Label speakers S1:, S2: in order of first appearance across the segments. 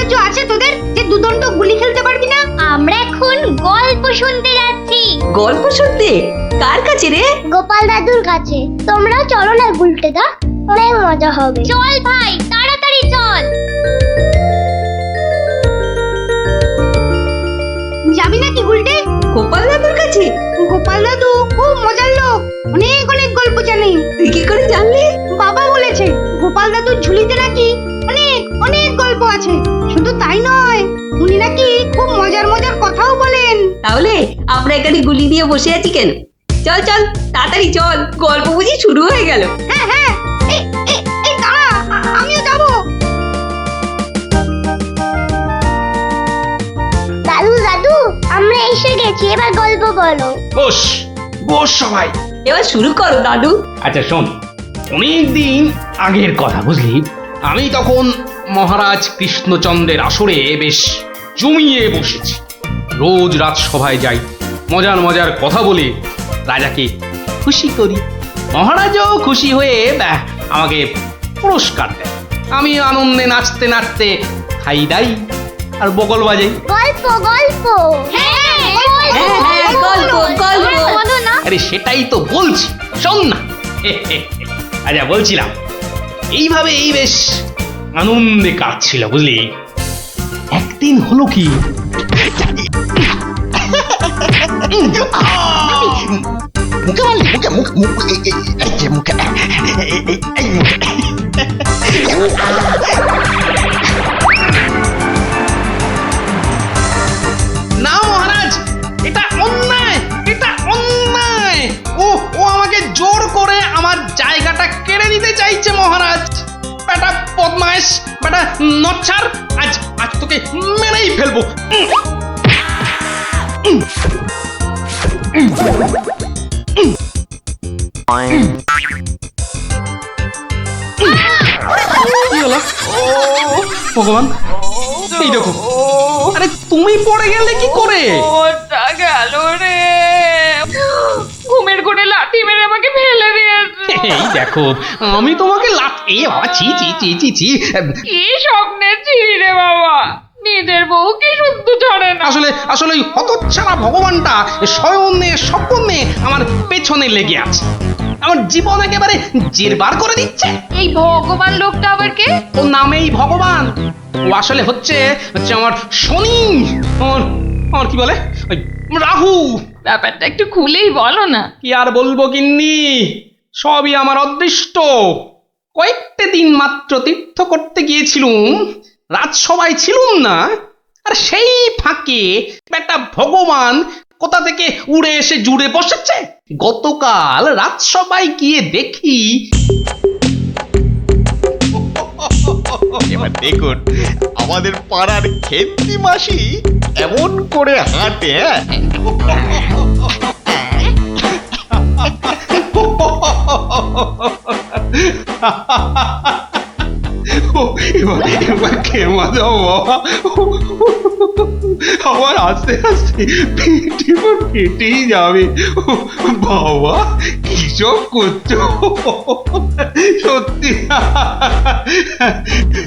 S1: আশ্চর্য আছে তোদের যে দুদণ্ড গুলি খেলতে পারবি না?
S2: আমরা এখন গল্প শুনতে যাচ্ছি।
S3: গল্প শুনতে? কার কাছে রে?
S2: গোপাল দাদুর কাছে। তোমরা চলো না গুলটেদা, অনেক মজা হবে। চল ভাই, তাড়াতাড়ি চল।
S1: যাবি নাকি গুলটে?
S3: গোপাল দাদুর কাছে?
S1: গোপাল দাদু খুব মজার লোক, অনেক অনেক গল্প জানে।
S3: তুই কি করে জানলি?
S1: বাবা বলেছে গোপাল দাদুর ঝুলিতে নাকি অনেক অনেক গল্প আছে। শুধু তাই নয়, উনি নাকি খুব মজার মজার কথাও বলেন।
S3: তাহলে আমরা এখানে গুলি দিয়ে বসে আছি কেন? চল চল, তাড়াতাড়ি চল, গল্প বুঝি শুরু হয়ে গেল।
S1: হ্যাঁ হ্যাঁ, এই দাঁড়া, আমিও যাবো।
S2: দাদু দাদু, আমরা এসে গেছি, এবার গল্প বলো।
S4: বস বস সবাই।
S3: এবার শুরু করো দাদু।
S4: আচ্ছা শোন, অনেকদিন আগের কথা বুঝলি, আমি তখন মহারাজ কৃষ্ণচন্দ্রের আসরে বেশ জমিয়ে বসেছি। রোজ রাজসভায় যাই, মজার মজার কথা বলে রাজাকে খুশি করি। মহারাজও খুশি হয়ে আমাকে পুরস্কার দেয়। আমি আনন্দে নাচতে নাচতে খাই দাই আর বগল বাজাই।
S2: গল্প গল্প। হ্যাঁ
S3: হ্যাঁ, গল্প গল্প।
S2: বলো না।
S4: আরে সেটাই তো বলছি, শোন না। আচ্ছা বলছিলাম, এইভাবেই বেশ আনন্দে কাটছিল বুঝলি। একদিন হলো কি,
S5: মুখে মারলি, মুখে মুখ মুখ এই যে মুখে এই মুখে।
S4: না মহারাজ, এটা অন্যায়, এটা অন্যায়। ও ও আমাকে জোর করে আমার জায়গাটা কেড়ে নিতে চাইছে মহারাজ। বেটা বদমাইশ, বেটা নচ্ছার, আজ আজ তোকে মেরেই ফেলবো। কি হলো? ভগবান, এই দেখো। আরে তুমি পড়ে গেলে কি করে?
S6: ওটা গেল রে, ঘুমের ঘুরে লাঠি মেরে আমাকে ফেলে দিয়েছে।
S4: এই দেখো, আমি তোমাকে এ বাবা, ছি ছি ছি ছি ছি।
S6: কি স্বপ্নে ছিলি রে বাবা, নিজের বউকে শুদ্ধ ছড়ে না।
S4: আসলে আসলে ওই হতচ্ছাড়া ভগবানটা স্বয়নে স্বপ্নে আমার পেছনে লেগে আছে, আমার জীবন একেবারে জেরবার করে দিচ্ছে।
S6: এই ভগবান লোকটা আবার কে?
S4: ও নামেই ভগবান, ও আসলে হচ্ছে হচ্ছে আমার শনি, আমার কি বলে ওই রাহু।
S6: ব্যাপারটা একটু খুলেই বলো না।
S4: কি আর বলবো গিন্নি, সবই আমার অদৃষ্ট। কয়েকটা দিন মাত্র তীর্থ করতে গিয়েছিলুম, রাজসভায় ছিলুম না, আর সেই ফাঁকে একটা ভগবান কোথা থেকে উড়ে এসে জুড়ে বসেছে। গতকাল রাজসভায় গিয়ে দেখি,
S5: এবার দেখুন আমাদের পাড়ার খেন্তি মাসি এমন করে হাঁটে।
S4: এবার খেমা যাও বাবা, আমার আস্তে আস্তে ফেটেই যাবে। বাবা কি সব করছো সত্যি।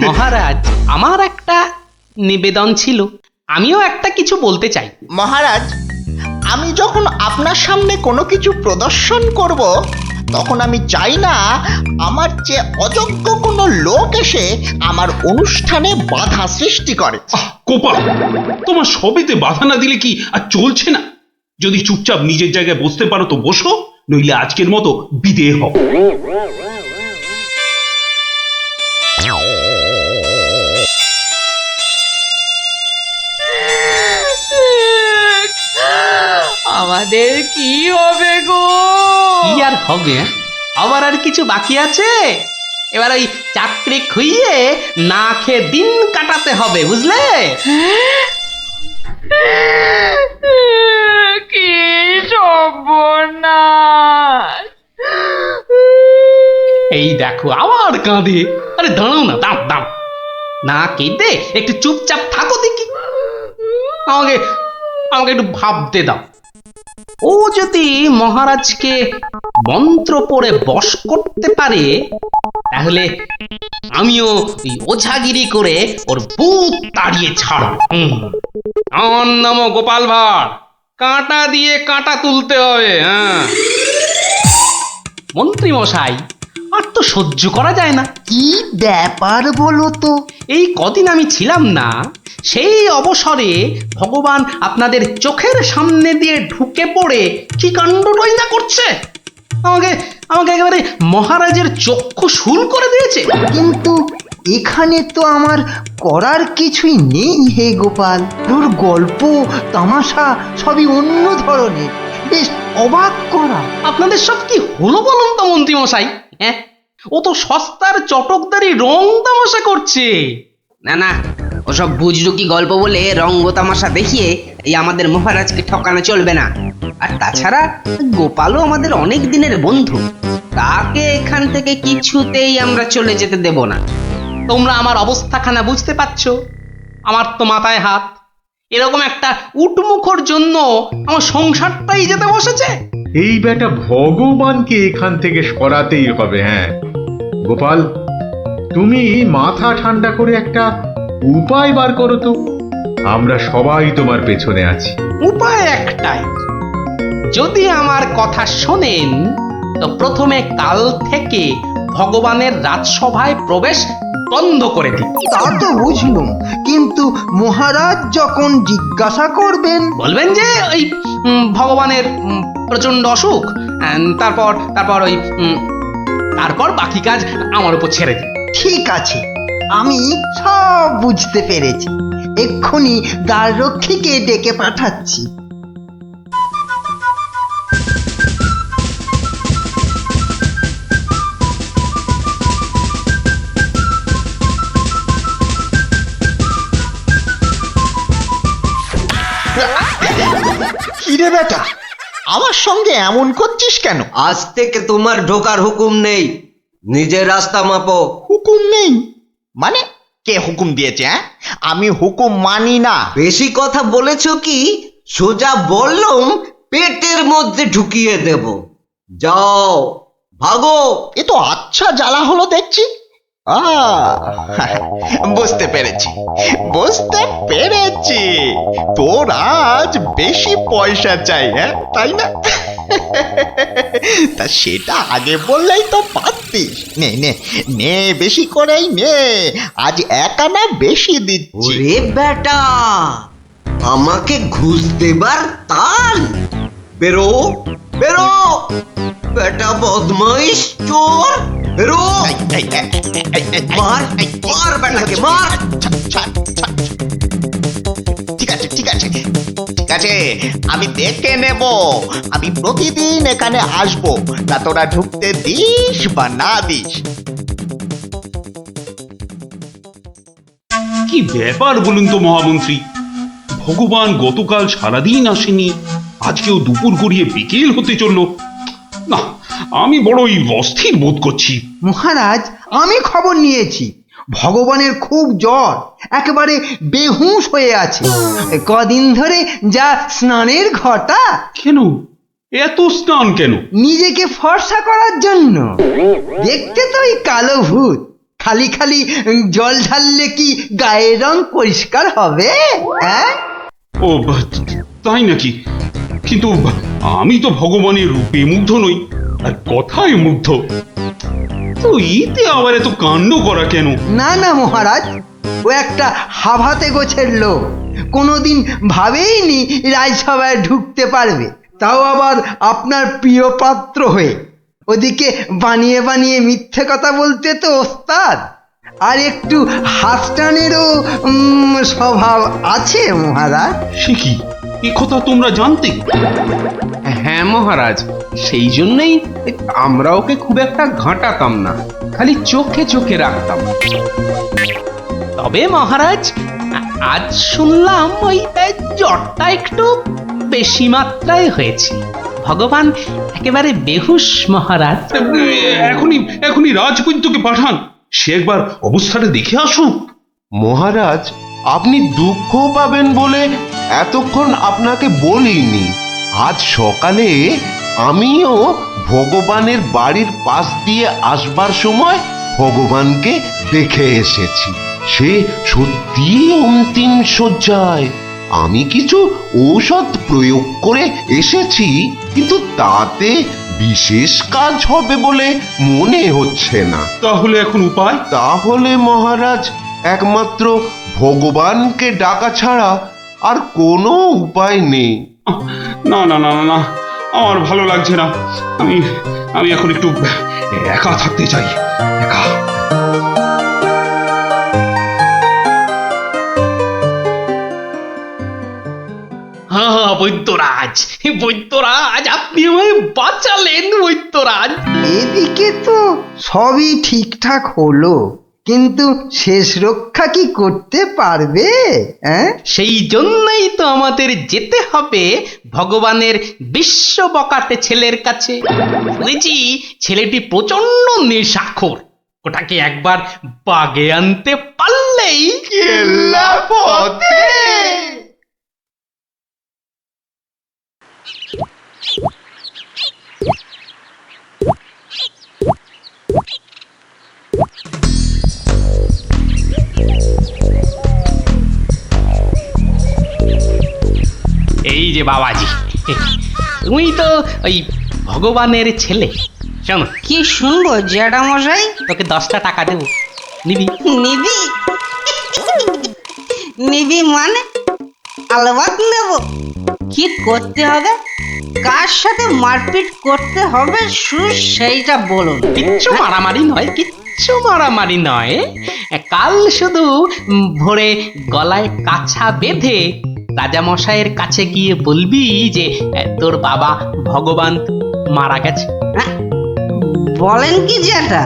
S4: মহারাজ, আমার একটা নিবেদন ছিল, আমিও একটা কিছু বলতে চাই।
S5: মহারাজ, আমি যখন আপনার সামনে কোনো কিছু প্রদর্শন করব, তখন আমি চাই না আমার চেয়ে অযোগ্য কোনো লোক এসে আমার অনুষ্ঠানে বাধা সৃষ্টি করে।
S7: কোপা, তোমার সবেতে বাধা না দিলে কি আর চলছে না? যদি চুপচাপ নিজের জায়গায় বসতে পারো তো বসো, নইলে আজকের মতো বিদেয় হও।
S6: আমাদের কি হবে গো?
S4: কি আর হবে, আবার আর কিছু বাকি আছে? এবার ওই চাকরি খুইয়ে না খেয়ে দিন কাটাতে হবে, বুঝলে?
S6: কি সর্বনাশ!
S4: এই দেখো আবার কাঁদে। আরে দাঁড়াও না, দাঁড় দাঁড়, না কেঁদে একটু চুপচাপ থাকো দেখি। আমাকে আমাকে একটু ভাবতে দাও। ও যদি মহারাজকে মন্ত্র পড়ে বশ করতে পারে, তাহলে আমিও ওই ওঝাগিরি করে ওর ভূত তাড়িয়ে ছাড়ব। আমার নামও গোপাল ভাঁড়, কাঁটা দিয়ে কাঁটা তুলতে হবে। হ্যাঁ মন্ত্রী মশাই, আর তো সহ্য করা যায় না।
S5: কি ব্যাপার বলো তো?
S4: এই কদিন আমি ছিলাম না, সেই অবসরে ভগবান আপনাদের চোখের সামনে দিয়ে ঢুকে পড়ে কি কাণ্ডটাই না করছে। আমাকে আমাকে একেবারে মহারাজের চক্ষু শুল করে দিয়েছে।
S8: কিন্তু এখানে তো আমার করার কিছুই নেই হে গোপাল। তোর গল্প তামাশা সবই অন্য ধরনের, বেশ অবাক করা।
S4: আপনাদের সব কি হলো বলুন তো মন্ত্রী মশাই? হ্যাঁ, ও তো সস্তার চটকদারি রং তামাশা করছে।
S3: না না, ওসব বুজরুকি গল্প বলে রঙ্গ তামাশা দেখিয়ে এই আমাদের মহারাজকে ঠকানো চলবে না। আর তাছাড়া গোপালও আমাদের অনেক দিনের বন্ধু, তাকে এখান থেকে কিছুতেই আমরা চলে যেতে দেব না।
S4: তোমরা আমার অবস্থাখানা বুঝতে পারছো? আমার তো মাথায় হাত। এরকম একটা উটমুখর জন্য আমার সংসারটাই যেতে বসেছে।
S9: এই বেটা ভগবানকে এখান থেকে সরাতেই হবে। হ্যাঁ গোপাল, তুমি মাথা ঠান্ডা করে একটা উপায় বার করো তো। আমরা সবাই তোমার পেছনে আছি।
S4: উপায় একটাই, যদি আমার কথা শোনেন তো প্রথমে কাল থেকে ভগবানের রাজসভায় প্রবেশ বন্ধ করে দিন।
S8: তা তো বুঝলুম, কিন্তু মহারাজ যখন জিজ্ঞাসা করবেন?
S4: বলবেন যে ওই ভগবানের প্রচন্ড অসুখ, তারপর তারপর ওই তারপর বাকি কাজ আমার উপর ছেড়ে দিন।
S8: ঠিক আছে, আমি সব বুঝতে পেরেছি। এক্ষুনি দ্বাররক্ষীকে ডেকে পাঠাচ্ছি।
S5: কিরে বেটা, আমার সঙ্গে এমন করছিস কেন?
S10: আজ থেকে তোমার ঢোকার হুকুম নেই, নিজের রাস্তা মাপো।
S5: হুকুম নেই মানে? কে হুকুম দিয়েছে? হ্যাঁ, আমি হুকুম মানি না।
S10: বেশি কথা বলেছো কি? সোজা বললুম পেটের মধ্যে ঢুকিয়ে দেব। যাও ভাগো।
S5: এ তো আচ্ছা জ্বালা হলো দেখছি। বুঝতে পেরেছি, বুঝতে পেরেছি। তোর আজ বেশি পয়সা চাই, হ্যাঁ তাই না? তা সেটা আগে বললেই তো পারতিস। নে নে নে, বেশি করেই নে, আজ 1 আনা বেশি দিচ্ছি।
S10: ওরে বেটা, আমাকে ঘুষ দেবার তাল? বেরো বেরো, বেটা বদমাইশ চোর, বেরো। মার মার বেটাকে মার।
S5: ঠিক আছে ঠিক আছে ঠিক আছে, আমি দেখে নেব। আমি প্রতিদিন এখানে আসবো, তা তোরা ঢুকতে দিস বা না দিস।
S7: কি ব্যাপার বলুন তো মহামন্ত্রী? ভগবান গতকাল সারাদিন আসেনি, আজকেও দুপুর গড়িয়ে বিকেল হতে চললো। না, আমি বড়ই অস্থির বোধ করছি।
S8: মহারাজ, আমি খবর নিয়েছি, ভগবানের খুব জ্বর, একেবারে বেহুঁশ হয়ে আছে। কদিন ধরে যা স্নানের ঘটা।
S7: কেন এত স্নান কেন?
S8: নিজেকে ফর্সা করার জন্য। দেখতে তো ওই কালো ভূত, খালি খালি জল ঢাললে কি গায়ের রং পরিষ্কার হবে? হ্যাঁ,
S7: ও তাই নাকি? কিন্তু আমি তো ভগবানের রূপে মুগ্ধ নই, আর কথায় মুগ্ধ। তো এতে আবার এত কাণ্ড করা কেন?
S8: না না মহারাজ, ও একটা হাভাতে গোছের লোক, কোনোদিন ভাবেইনি রাজসভায় ঢুকতে পারবে, তাও আবার আপনার প্রিয় পাত্র হয়ে। ওদিকে বানিয়ে বানিয়ে মিথ্যে কথা বলতে তো ওস্তাদ, আর একটু হাসটানেরও স্বভাব আছে মহারাজ।
S7: সে কি, এ কথা তোমরা জানতে?
S11: হ্যাঁ মহারাজ, সেই জন্যই আমরা ওকে খুব একটা ঘাঁটাতাম না, খালি চোখে চোখে রাখতাম।
S4: তবে মহারাজ, আজ শুনলাম ওই জ্বরটা একটু বেশি মাত্রায় হয়েছে। ভগবান একেবারে বেহুশ মহারাজ।
S7: এখনই এখনই রাজবৈদ্যকে পাঠান, সে একবার অবস্থাটা দেখে আসুক।
S12: মহারাজ, আপনি দুঃখ পাবেন বলে এতক্ষণ আপনাকে বলিনি। আজ সকালে আমিও ভগবানের বাড়ির পাশ দিয়ে আসবার সময় ভগবানকে দেখে এসেছি। সে সত্যি অন্তিম শয্যায়। আমি কিছু ঔষধ প্রয়োগ করে এসেছি, কিন্তু তাতে বিশেষ কাজ হবে বলে মনে হচ্ছে না।
S7: তাহলে এখন উপায়?
S12: তাহলে মহারাজ, একমাত্র ভগবানকে ডাকা ছাড়া আর কোনো উপায় নেই।
S7: না না না না না, আমার ভালো লাগছে না। আমি আমি এখন একটু একা থাকতে চাই, একা।
S4: হ্যাঁ বৈদ্যরাজ, বৈদ্যরাজ, আপনি আমায় বাঁচালেন বৈদ্যরাজ।
S8: এদিকে তো সবই ঠিকঠাক হলো, কিন্তু শেষ রক্ষা কি করতে পারবে?
S3: সেই জন্যই তো আমাদের যেতে হবে ভগবানের বিশ্ব বকাটে ছেলের কাছে। শুনেছি ছেলেটি প্রচন্ড নেশাখোর। ওটাকে একবার বাগে আনতে পারলেই
S5: কেল্লা পথে।
S3: এই যে বাবাজি, তুমি তো ওই ভগবানের ছেলে। শোনো,
S1: কি শুনবো জ্যাঠামশাই?
S3: তোকে 10টা টাকা দেবো, নিবি?
S1: নিবি? নিবি মানে? আলবাত নেব। কি করতে হবে? কার সাথে মারপিট করতে হবে সেইটা বলুন।
S3: কিচ্ছু মারামারি নয়, কিচ্ছু মারামারি নয়। কাল শুধু ভোরে গলায় কাছা বেঁধে রাজামশাইয়ের কাছে গিয়ে বলবি যে তোর বাবা ভগবান মারা গেছে।
S1: বলেন কি জ্যাঠা,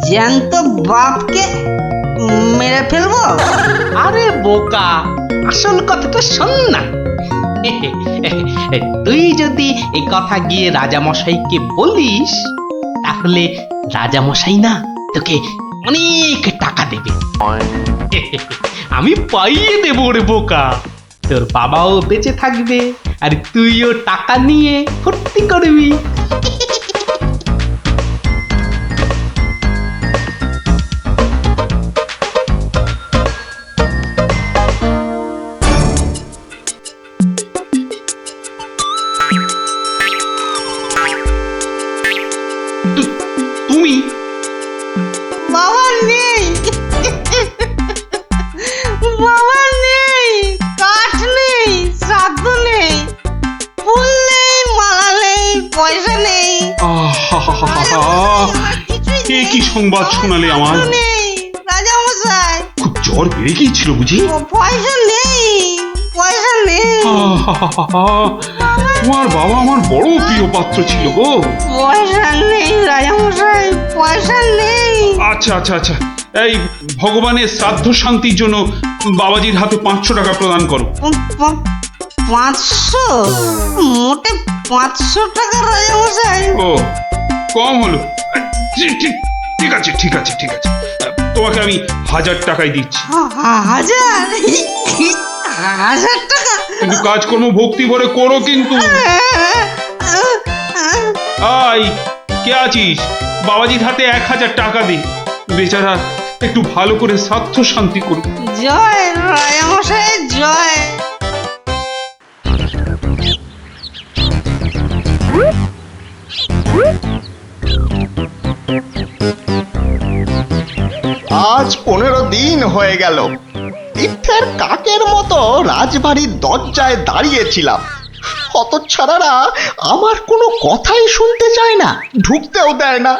S1: জ্যান্ত বাপকে মেরে ফেলবো?
S3: আরে বোকা, আসল কথাটা শোন না। তুই যদি এই কথা গিয়ে রাজামশাইকে বলিস, তাহলে রাজামশাই না তোকে অনেক টাকা দেবে। আমি পাইয়ে দেবো রে বোকা। তোর বাবাও বেঁচে থাকবে, আর তুইও টাকা নিয়ে ফুর্তি করবি।
S7: তুমি?
S1: বাবা নেই, বাবা নেই, কাঠ নেই, শ্রাদ্ধ নেই, ফুল নেই, মালা নেই, পয়সা নেই,
S7: এ কি সংবাদ শোনালে আমার?
S1: নেই রাজামশাই।
S7: খুব জ্বর বেড়ে গিয়েছিল বুঝি?
S1: পয়সা নেই, পয়সা নেই।
S7: তোমার বাবা আমার বড় প্রিয় পাত্র ছিল গো।
S1: পয়সা নেই রাজামশাই, পয়সা নেই।
S7: আচ্ছা আচ্ছা আচ্ছা, এই ভগবানের শ্রাদ্ধ শান্তির জন্য বাবাজির হাতে 500 টাকা প্রদান করো।
S1: 500? মোটে 500 টাকা রাজামশাই?
S7: ও, কম হলো। ঠিক আছে ঠিক আছে ঠিক আছে, তোমাকে আমি 1000 টাকাই দিচ্ছি।
S1: 1000? 1000 টাকা?
S7: কিন্তু কাজকর্ম ভক্তি ভরে করো কিন্তু। আই, কে আছিস? বাবাজির হাতে 1000 টাকা দে, বেচারা একটু ভালো করে শ্রাদ্ধ শান্তি করুক।
S1: জয় রাজামশাই, জয়।
S5: আজ 15 দিন হয়ে গেল তীর্থের কাকের মতো রাজবাড়ির দরজায় দাঁড়িয়েছিলাম। হতচ্ছাড়ারা আমার কোনো কথাই শুনতে চায় না, ঢুকতেও দেয় না।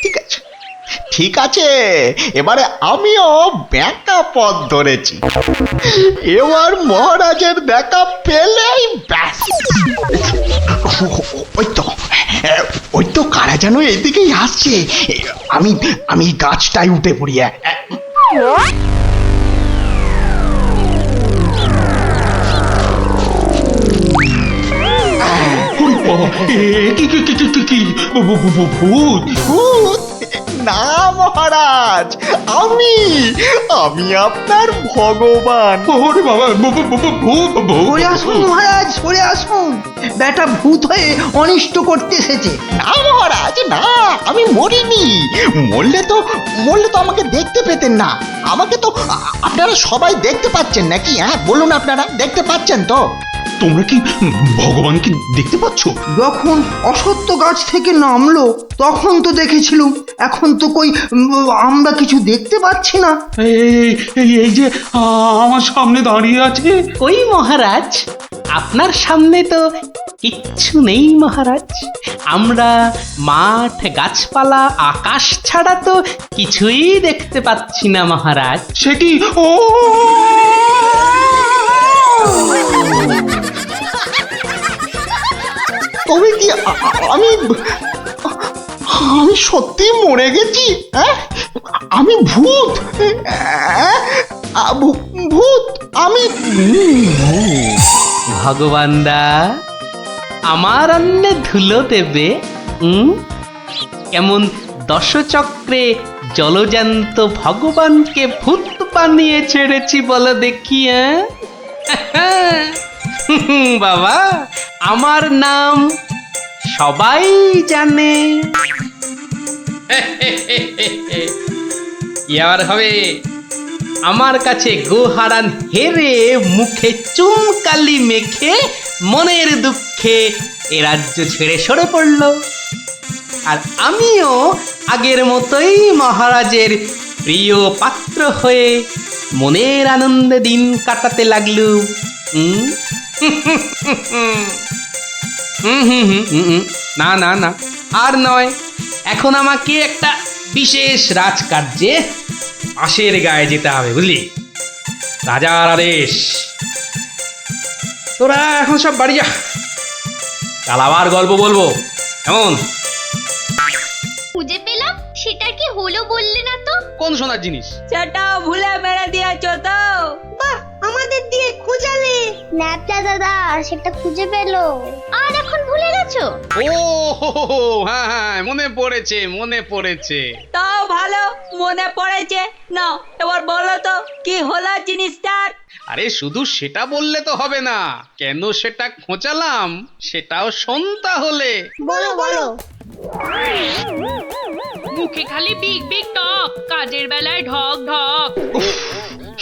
S5: ঠিক আছে ঠিক আছে, এবারে আমিও ব্যাকা পথ ধরেছি। এবার মহারাজের দেখা পেলেই ব্যাস। ওই তো কারা যেন এদিকেই আসছে। আমি আমি গাছটায় উঠে পড়ি।
S7: কি ভূত?
S5: না মহারাজ, আমি আপনার ভগবান।
S7: ওরে বাবা, ভূত
S8: সরে আসুন মহারাজ, সরে আসুন। বেটা ভূত হয়ে অনিষ্ট করতে এসেছে।
S5: না মহারাজ, না, আমি মরিনি। মরলে তো আমাকে দেখতে পেতেন না। আমাকে তো আপনারা সবাই দেখতে পাচ্ছেন নাকি? হ্যাঁ বলুন, আপনারা দেখতে পাচ্ছেন তো?
S7: তোমরা কি ভগবানকে দেখতে পাচ্ছ?
S8: যখন অসত্য গাছ থেকে নামলো তখন তো দেখেছিলুম, এখন তো কই আমরা কিছু দেখতে পাচ্ছি না।
S7: এই যে আমার সামনে দাঁড়িয়ে আছে।
S3: ওই মহারাজ, আপনার সামনে তো কিচ্ছু নেই মহারাজ। আমরা মাঠ, গাছপালা, আকাশ ছাড়া তো কিছুই দেখতে পাচ্ছি না মহারাজ।
S7: সে কি? ও
S5: তবে কি আমি সত্যি মরে গেছি? হ্যাঁ, আমি ভূত? ভূত আমি?
S3: ভগবানদা, আমার অন্নে ধুলো দেবে? কেমন দশচক্রে জলজান্ত ভগবানকে ভূত বানিয়ে ছেড়েছি বলো দেখি। বাবা, আমার নাম সবাই জানে। ইয়ার হবে আমার কাছে গোহারান হেরে মুখে চুনকালি মেখে মনের দুঃখে এ রাজ্য ছেড়ে সরে পড়ল। আর আমিও আগের মতোই মহারাজের প্রিয় পাত্র হয়ে মনের আনন্দে দিন কাটাতে লাগলুম। না না না, আর নয়। এখন আমাকে একটা বিশেষ রাজকার্যে আশের গায়ে যেতে হবে, বুঝলি? রাজার আদেশ। তোরা এখন সব বাড়ি যা, কাল আবার গল্প বলবো, কেমন?
S2: খুঁজে পেলাম, সেটা কি হলো বললে না তো?
S3: কোন সোনার জিনিস?
S1: সেটা ভুলে মেরে দিয়েছো তো। বাহ, আমাদের দিয়ে খুঁজালে।
S2: ন্যাপটা দাদা সেটা খুঁজে পেলো, আর এখন ভুলে গেছো?
S3: ও হ্যাঁ হ্যাঁ, মনে পড়েছে, মনে পড়েছে।
S1: তাও ভালো মনে পড়েছে। না, এবার বলো তো কি হলো জিনিসটার?
S3: আরে শুধু সেটা বললে তো হবে না, কেন সেটা খোঁচালাম সেটাও শোন তাহলে।
S2: বলো বলো।
S6: মুখে খালি বিগ বিগ টক, কাজের বেলায় ঢক ঢক।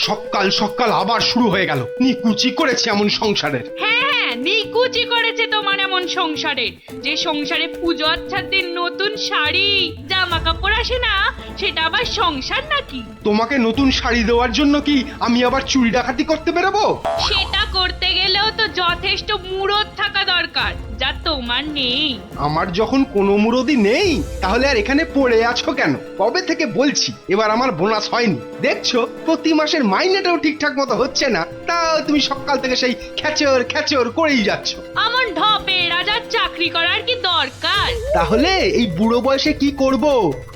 S11: সকাল সকাল আবার শুরু হয়ে গেল। নিকুচি করেছে এমন সংসারের।
S6: হ্যাঁ, নিকুচি করেছে তোমার এমন সংসারে, যে সংসারে পুজো আচ্ছাদের নতুন শাড়ি জামা কাপড় আসে না, সেটা আবার সংসার নাকি?
S11: তোমাকে নতুন শাড়ি দেওয়ার জন্য কি আমি আবার চুরি ডাকাতি করতে বেরোবো?
S6: সেটা করতে গেলেও তো যথেষ্ট মুরদ থাকা দরকার, যা তোমার নেই।
S11: আমার যখন কোনো মুরদি নেই, তাহলে আর এখানে পড়ে আছো কেন? কবে থেকে বলছি এবার আমার বোনাস হয়নি। দেখছো প্রতি মাসের মাইনেটাও ঠিকঠাক মতো হচ্ছে না, তাও তুমি সকাল থেকে সেই খ্যাচর খ্যাচর করেই যাচ্ছ।
S6: আমার ঢপে রাজার চাকরি করার কি দরকার?
S11: তাহলে এই বুড়ো বয়সে কি করব?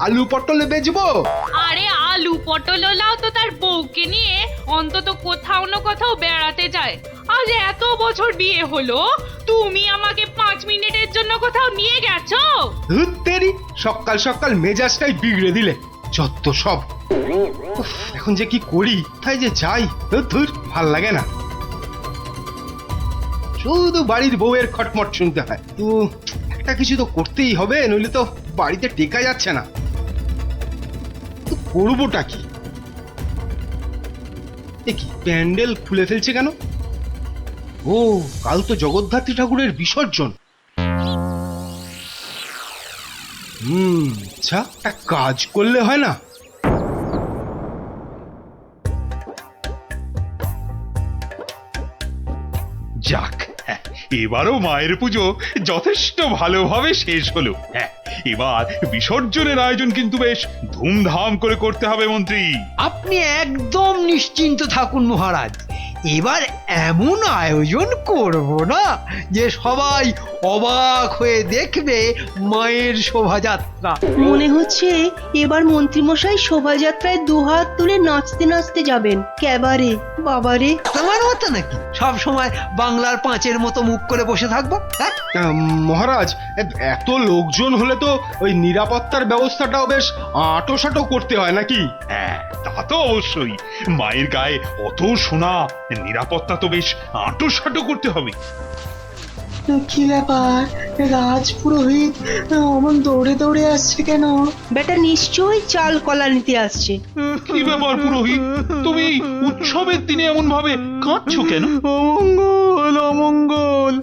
S11: আলু পটলে বেচবো?
S6: আরে আলু পটল লাও তো তার বউকে নিয়ে অন্তত কোথাও না কোথাও বেড়াতে যায়। আজ এত বছর বিয়ে হলো, তুমি আমাকে 5 মিনিটের জন্য কোথাও নিয়ে গেছো?
S11: ধুর তেরি, সকাল সকাল মেজাজটাই বিগড়ে দিলে। যত সব। উফ, এখন যে কি করি, তাই যে যাই, ধুর ভাল লাগে না। শুধু বাড়ির বউয়ের খটমট শুনতে হয়। তো একটা কিছু তো করতেই হবে, নইলে তো বাড়িতে টেকা যাচ্ছে না। তো করবোটা কি? কি প্যান্ডেল খুলে ফেলছে কেন? ও, কাল তো জগদ্ধাত্রী ঠাকুরের বিসর্জন। আচ্ছা, একটা কাজ করলে হয় না?
S7: যাক, এবারও মায়ের পুজো যথেষ্ট ভালোভাবে শেষ হলো। হ্যাঁ, এবার বিসর্জনের আয়োজন কিন্তু বেশ ধুমধাম করে করতে হবে মন্ত্রী।
S8: আপনি একদম নিশ্চিন্ত থাকুন মহারাজ, এবার এমন আয়োজন করব না যে সবাই অবাক হয়ে দেখবে মায়ের শোভাযাত্রা।
S1: মনে হচ্ছে এবার মন্ত্রীমশাই শোভাযাত্রায় দুহাত তুলে নাচতে নাচতে যাবেন। ক্যাবারে বাবারে।
S8: তোমার মতো নাকি সব সময় বাংলার পাঁচের মতো মুখ করে বসে থাকবো? হ্যাঁ,
S11: মহারাজ এত লোকজন হলে তো ওই নিরাপত্তার ব্যবস্থাটাও বেশ আঁটোসাঁটো করতে হয় নাকি?
S7: হ্যাঁ, তা তো অবশ্যই। মায়ের গায়ে অত সোনা, নিরাপত্তা তো বেশ আঁটোসাঁটো করতে হবে।
S13: কি ব্যাপার, রাজ পুরোহিত অমন দৌড়ে দৌড়ে আসছে কেন?
S1: বেটা নিশ্চয়ই চাল কলা নিতে আসছে।
S7: কি ব্যাপার পুরোহিত, তুমি এই উৎসবের দিনে এমন ভাবে কাঁদছো কেন?
S13: অমঙ্গল অমঙ্গল,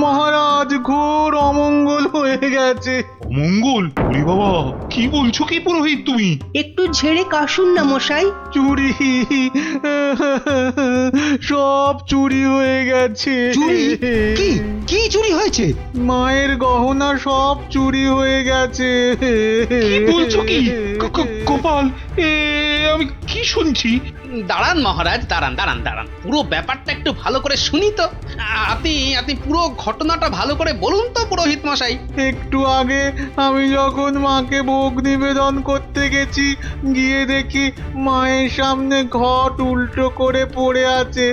S13: মহারাজ ঘোর অমঙ্গল হয়ে গেছে।
S7: অমঙ্গল? ওরে বাবা, কি বলছো কি পুরোহিত তুমি?
S1: একটু ঝেড়ে কাশুন না মশাই।
S13: চুরি, সব চুরি হয়ে গেছে।
S8: চুরি? কি কি চুরি হয়েছে?
S13: মায়ের গহনা সব চুরি হয়ে গেছে।
S7: কি বলছো কি? গোপাল, আমি কি শুনছি?
S4: দাঁড়ান মহারাজ, দাঁড়ান দাঁড়ান দাঁড়ান, পুরো ব্যাপারটা একটু ভালো করে শুনি তো। আপনি আপনি পুরো ঘটনাটা ভালো করে বলুন তো পুরোহিত মশাই।
S13: একটু আগে আমি যখন মাকে ভোগ নিবেদন করতে গেছি, গিয়ে দেখি মায়ের সামনে ঘট উল্টো করে পড়ে আছে,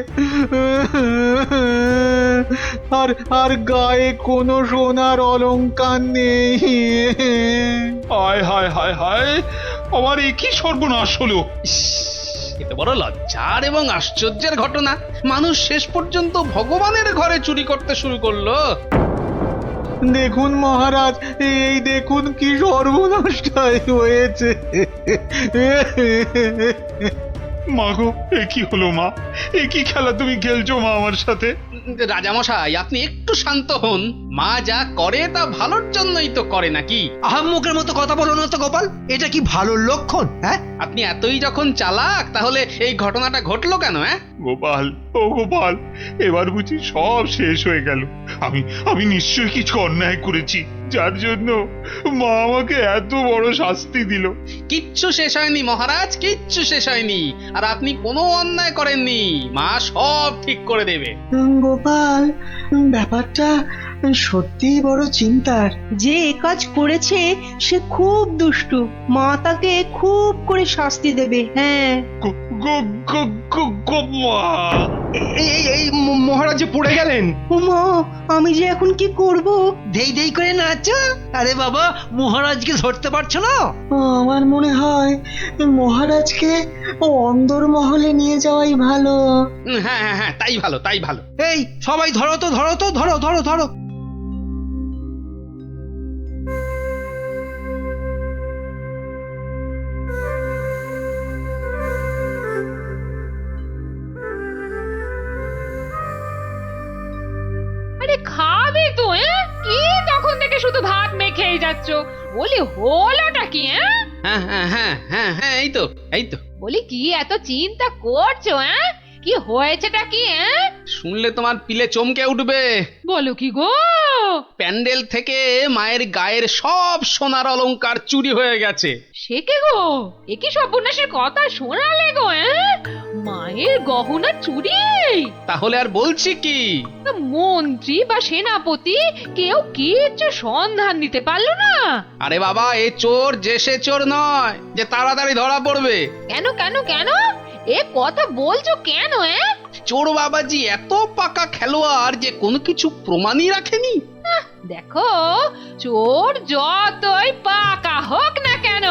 S13: আর আর গায়ে কোনো সোনার অলংকার নেই।
S7: হায় হায় হায় হায়, আমার এ কি সর্বনাশ হলো!
S4: এত বড় লজ্জার এবং আশ্চর্যের ঘটনা, মানুষ শেষ পর্যন্ত ভগবানের ঘরে চুরি করতে শুরু করলো।
S13: দেখুন মহারাজ, এই দেখুন কি সর্বনাশটাই হয়েছে।
S7: মা গো, এ কি হলো মা? এ কি খেলা তুমি খেলছো মা আমার সাথে?
S4: রাজামশাই, আপনি একটু শান্ত হন। মা যা করে তা ভালোর জন্যই তো করে নাকি?
S8: আহাম্মকের মতো কথা বলো না তো গোপাল, এটা কি ভালো লক্ষণ? হ্যাঁ,
S4: আপনি এতই যখন চালাক, তাহলে এই ঘটনাটা ঘটলো কেন? হ্যাঁ
S7: গোপাল, ও গোপাল, এবার বুঝি সব শেষ হয়ে গেল। আমি নিশ্চয়ই কিছু অন্যায় করেছি, যার জন্য মা আমাকে এত বড় শাস্তি দিল।
S4: কিচ্ছু শেষ হয়নি মহারাজ, কিচ্ছু শেষ হয়নি। আর আপনি কোনো অন্যায় করেননি, মা সব ঠিক করে দেবে।
S13: গোপাল, ব্যাপারটা সত্যিই বড় চিন্তার।
S1: যে এ কাজ করেছে সে খুব দুষ্টু, মা তাকে খুব করে শাস্তি দেবে। হ্যাঁ,
S11: এই মহারাজ যে পড়ে গেলেন।
S1: ও মা, আমি যে এখন কি করব?
S8: দেই দেই করে নাচো। আরে বাবা, মহারাজকে ধরতে পারছো না?
S13: আমার মনে হয় মহারাজকে অন্দরমহলে নিয়ে যাওয়াই ভালো।
S4: হ্যাঁ হ্যাঁ হ্যাঁ, তাই ভালো, তাই ভালো।
S8: এই সবাই ধরো তো, ধরো তো, ধরো ধরো ধরো।
S6: আরে খাবে তো? কি তখন থেকে শুধু ভাত মেখেই যাচ্ছ? বলি হলোটা কি?
S4: হ্যাঁ হ্যাঁ হ্যাঁ হ্যাঁ হ্যাঁ, এই তো এই তো।
S6: বলি কি এত চিন্তা করছো? কি হয়েছেটা কি?
S4: শুনলে তোমার পিলে চমকে উঠবে।
S6: বলো কি গো?
S4: প্যান্ডেল থেকে মায়ের গায়ের সব সোনার অলংকার চুরি হয়ে গেছে।
S6: সে কে গো? এ কি সর্বনাশের কথা শোনালে গো? মায়ের গহনা চুরি?
S4: তাহলে আর বলছি কি?
S6: মন্ত্রী বা সেনাপতি কেউ কিচ্ছু সন্ধান দিতে পারলো না?
S4: আরে বাবা, এ চোর যে সে চোর নয় যে তাড়াতাড়ি ধরা পড়বে।
S6: কেন কেন কেন? এ কথা বলছো কেন?
S4: চোর বাবাজি এত পাকা খেলোয়াড় যে কোনো কিছু প্রমাণই রাখেনি।
S6: দেখো, চোর যতই পাকা হোক না কেন,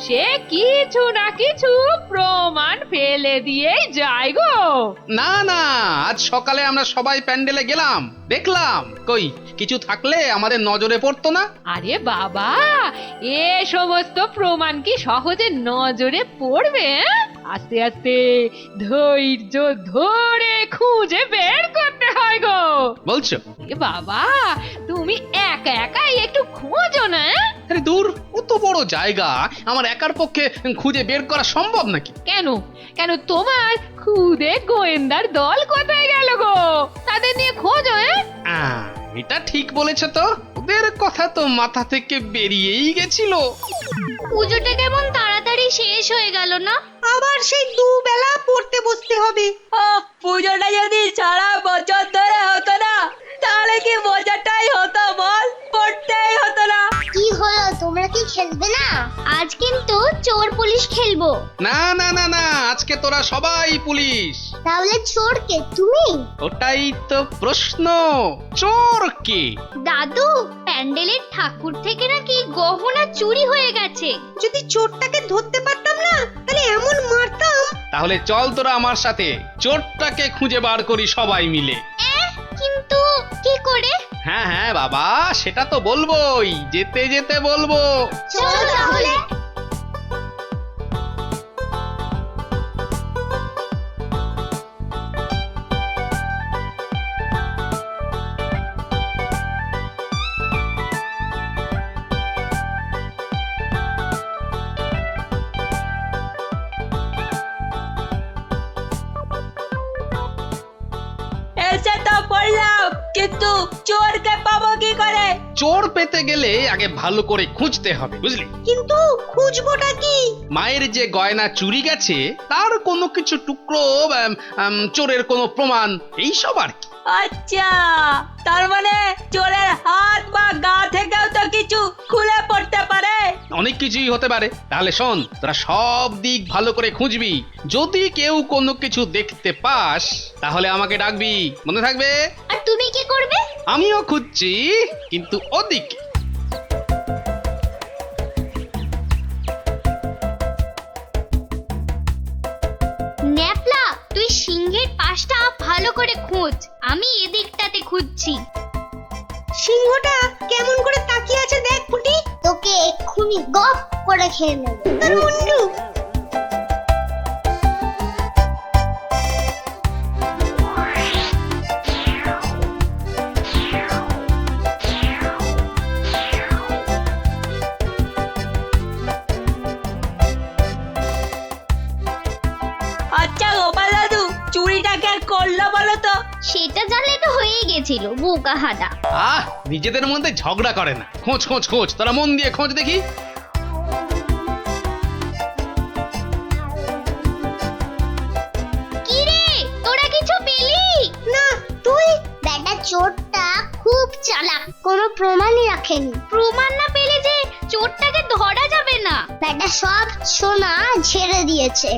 S6: সে কিছু না কিছু প্রমাণ ফেলে দিয়েই যায় গো।
S4: না না, আজ সকালে আমরা সবাই প্যান্ডেলে গেলাম, দেখলাম কই কিছু থাকলে আমাদের নজরে পড়তো না।
S6: আরে বাবা, এ সমস্ত প্রমাণ কি সহজে নজরে পড়বে? আস্তে আস্তে ধৈর্য ধরে খুঁজে বের করতে হয় গো।
S4: বলছো?
S6: এ বাবা, তুমি একা একাই একটু খোঁজো না।
S4: আরে দূর, কত বড় জায়গা, আমার একার পক্ষে খুঁজে বের করা সম্ভব নাকি?
S6: কেন কেন, তোমার খুদে গোয়েন্দার দল কোথায় গেল গো? তাদের নিয়ে খোঁজো।
S4: এটা ঠিক বলেছে তো, ওদের কথা তো মাথা থেকে বেরিয়েই গেছিল।
S2: পুজোটা কেমন তাড়াতাড়ি শেষ হয়ে গেল না?
S1: আবার সেই দুবেলা পড়তে বসতে হবে। পুজোটা যদি সারা বছর ধরে হতো না, তাহলে কি মজাটাই হতো বল, পড়তেই হতো না।
S2: কি হলো, তোমরা কি খেলবে না? আজ কিন্তু চোর পুলিশ খেলবো।
S4: না না না না, আজকে তোরা সবাই পুলিশ।
S2: তাহলে চোর কে, তুমি?
S4: ওটাই তো প্রশ্ন, চোর কে?
S2: দাদু, প্যান্ডেলের ঠাকুর থেকে নাকি গহনা চুরি হয়ে গেছে।
S1: যদি চোরটাকে ধরতে পারতাম না তাহলে এমন মারতাম।
S4: তাহলে চল তোরা আমার সাথে চোরটাকে খুঁজে বার করি সবাই মিলে।
S2: কিন্তু কি করে?
S4: হ্যাঁ হ্যাঁ বাবা, সেটা তো বলবোই, যেতে যেতে বলবো।
S2: চলো তাহলে।
S1: এসে তো পড়লাম, কিন্তু চোরকে পাবো কি করে?
S4: চোর পেতে গেলে আগে ভালো করে খুঁজতে হবে, বুঝলি?
S1: কিন্তু খুঁজবোটা কি?
S4: মায়ের যে গয়না চুরি গেছে তার কোনো কিছু টুকরো, চোরের কোনো প্রমাণ, এইসব আর কি।
S1: আচ্ছা, তার মানে চোরের হাত বা গা থেকেও তো কিছু খুলে পড়তে পারে।
S4: অনেক কিছুই হতে পারে। তাহলে শোন, তোরা সব দিক ভালো করে খুঁজবি, যদি কেউ কোনো কিছু দেখতে পাস তাহলে আমাকে ডাকবি, মনে থাকবে?
S2: আর তুমি কি করবে?
S4: আমিও খুঁজছি, কিন্তু ওদিকে।
S2: ন্যাপলা, তুই সিংহের পাশটা ভালো করে খোঁজ, আমি এদিকটাতে খুঁজছি।
S1: সিংহটা কেমন করে তাকিয়ে আছে দেখ পুটি।
S2: তোকে এক্ষুনি গপ করে খেয়ে নেব।
S1: তার মুন্ডু। আচ্ছা গোপাল দাদু, চুরিটা কে করলো বলো তো?
S2: সেটা জানলে তো হয়েই গেছিল, বোকা হাদা।
S4: নিজেদের মধ্যে ঝগড়া করে না, খোঁজ খোঁজ খোঁজ, তোরা মন দিয়ে খোঁজ দেখি।
S2: কি রে, তোরা কিছু পেলি?
S1: না, তুই?
S2: বেটা চোরটা খুব চালাক, কোনো প্রমাণই রাখেনি। প্রমাণ না পেলে যে চোরটাকে ধরা যাবে না। বেটা সব সোনা ঝেড়ে দিয়েছে।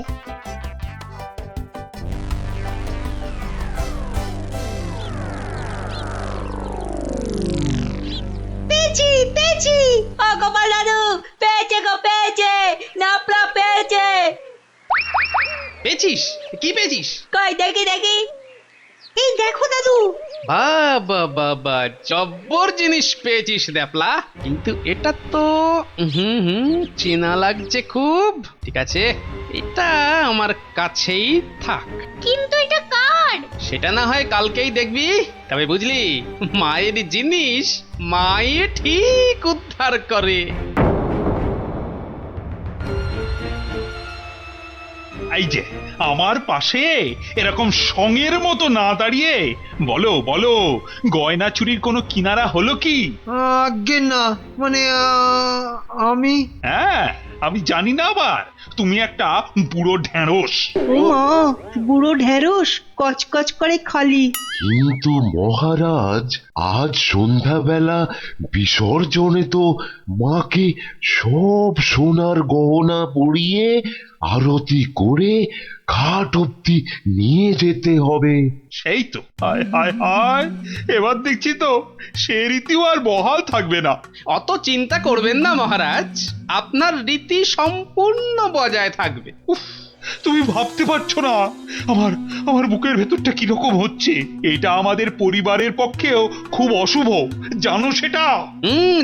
S1: পেয়েছি পেয়েছি। ও গোপাল দাদু, পেয়েছে গো, পেয়েছে, নাপলা পেয়েছে।
S4: পেয়েছিস? কি পেয়েছিস?
S1: কই দেখি দেখি। এই দেখো দাদু।
S4: বাবা বাবা, জব্বর জিনিস পেয়েছিস দ্যাপলা, কিন্তু এটা তো চেনা লাগছে খুব। ঠিক আছে, এটা আমার কাছেই থাক।
S2: কিন্তু এটা কার?
S4: সেটা না হয় কালকেই দেখবি। তবে বুঝলি, মায়ের জিনিস মায়ে ঠিক উদ্ধার করে।
S7: এই যে আমার পাশে এরকম সঙের মতো না দাঁড়িয়ে বলো বলো, গয়না চুরির কোনো কিনারা হলো কি?
S8: আজ্ঞে না, মানে আমি
S7: হ্যাঁ, আমি জানি না আবার, তুমি একটা বুড়ো ঢেঁড়স।
S1: ও মা, বুড়ো ঢেঁড়স, কচকচ করে খালি।
S12: কিন্তু মহারাজ, আজ সন্ধ্যাবেলা বিসর্জনে তো মাকে সব সোনার গহনা পরিয়ে আরতি করে ঘাট অব্দি নিয়ে যেতে হবে।
S7: সেই তো, হায় হায় হায়, এবার দেখছি তো সে রীতিও আর বহাল থাকবে না।
S4: অত চিন্তা করবেন না মহারাজ, আপনার রীতি সম্পূর্ণ বজায় থাকবে।
S7: উফ, তুমি ভাবতে পারছো না আমার আমার বুকের ভেতরটা কিরকম হচ্ছে। এটা আমাদের পরিবারের পক্ষেও খুব অশুভ, জানো সেটা?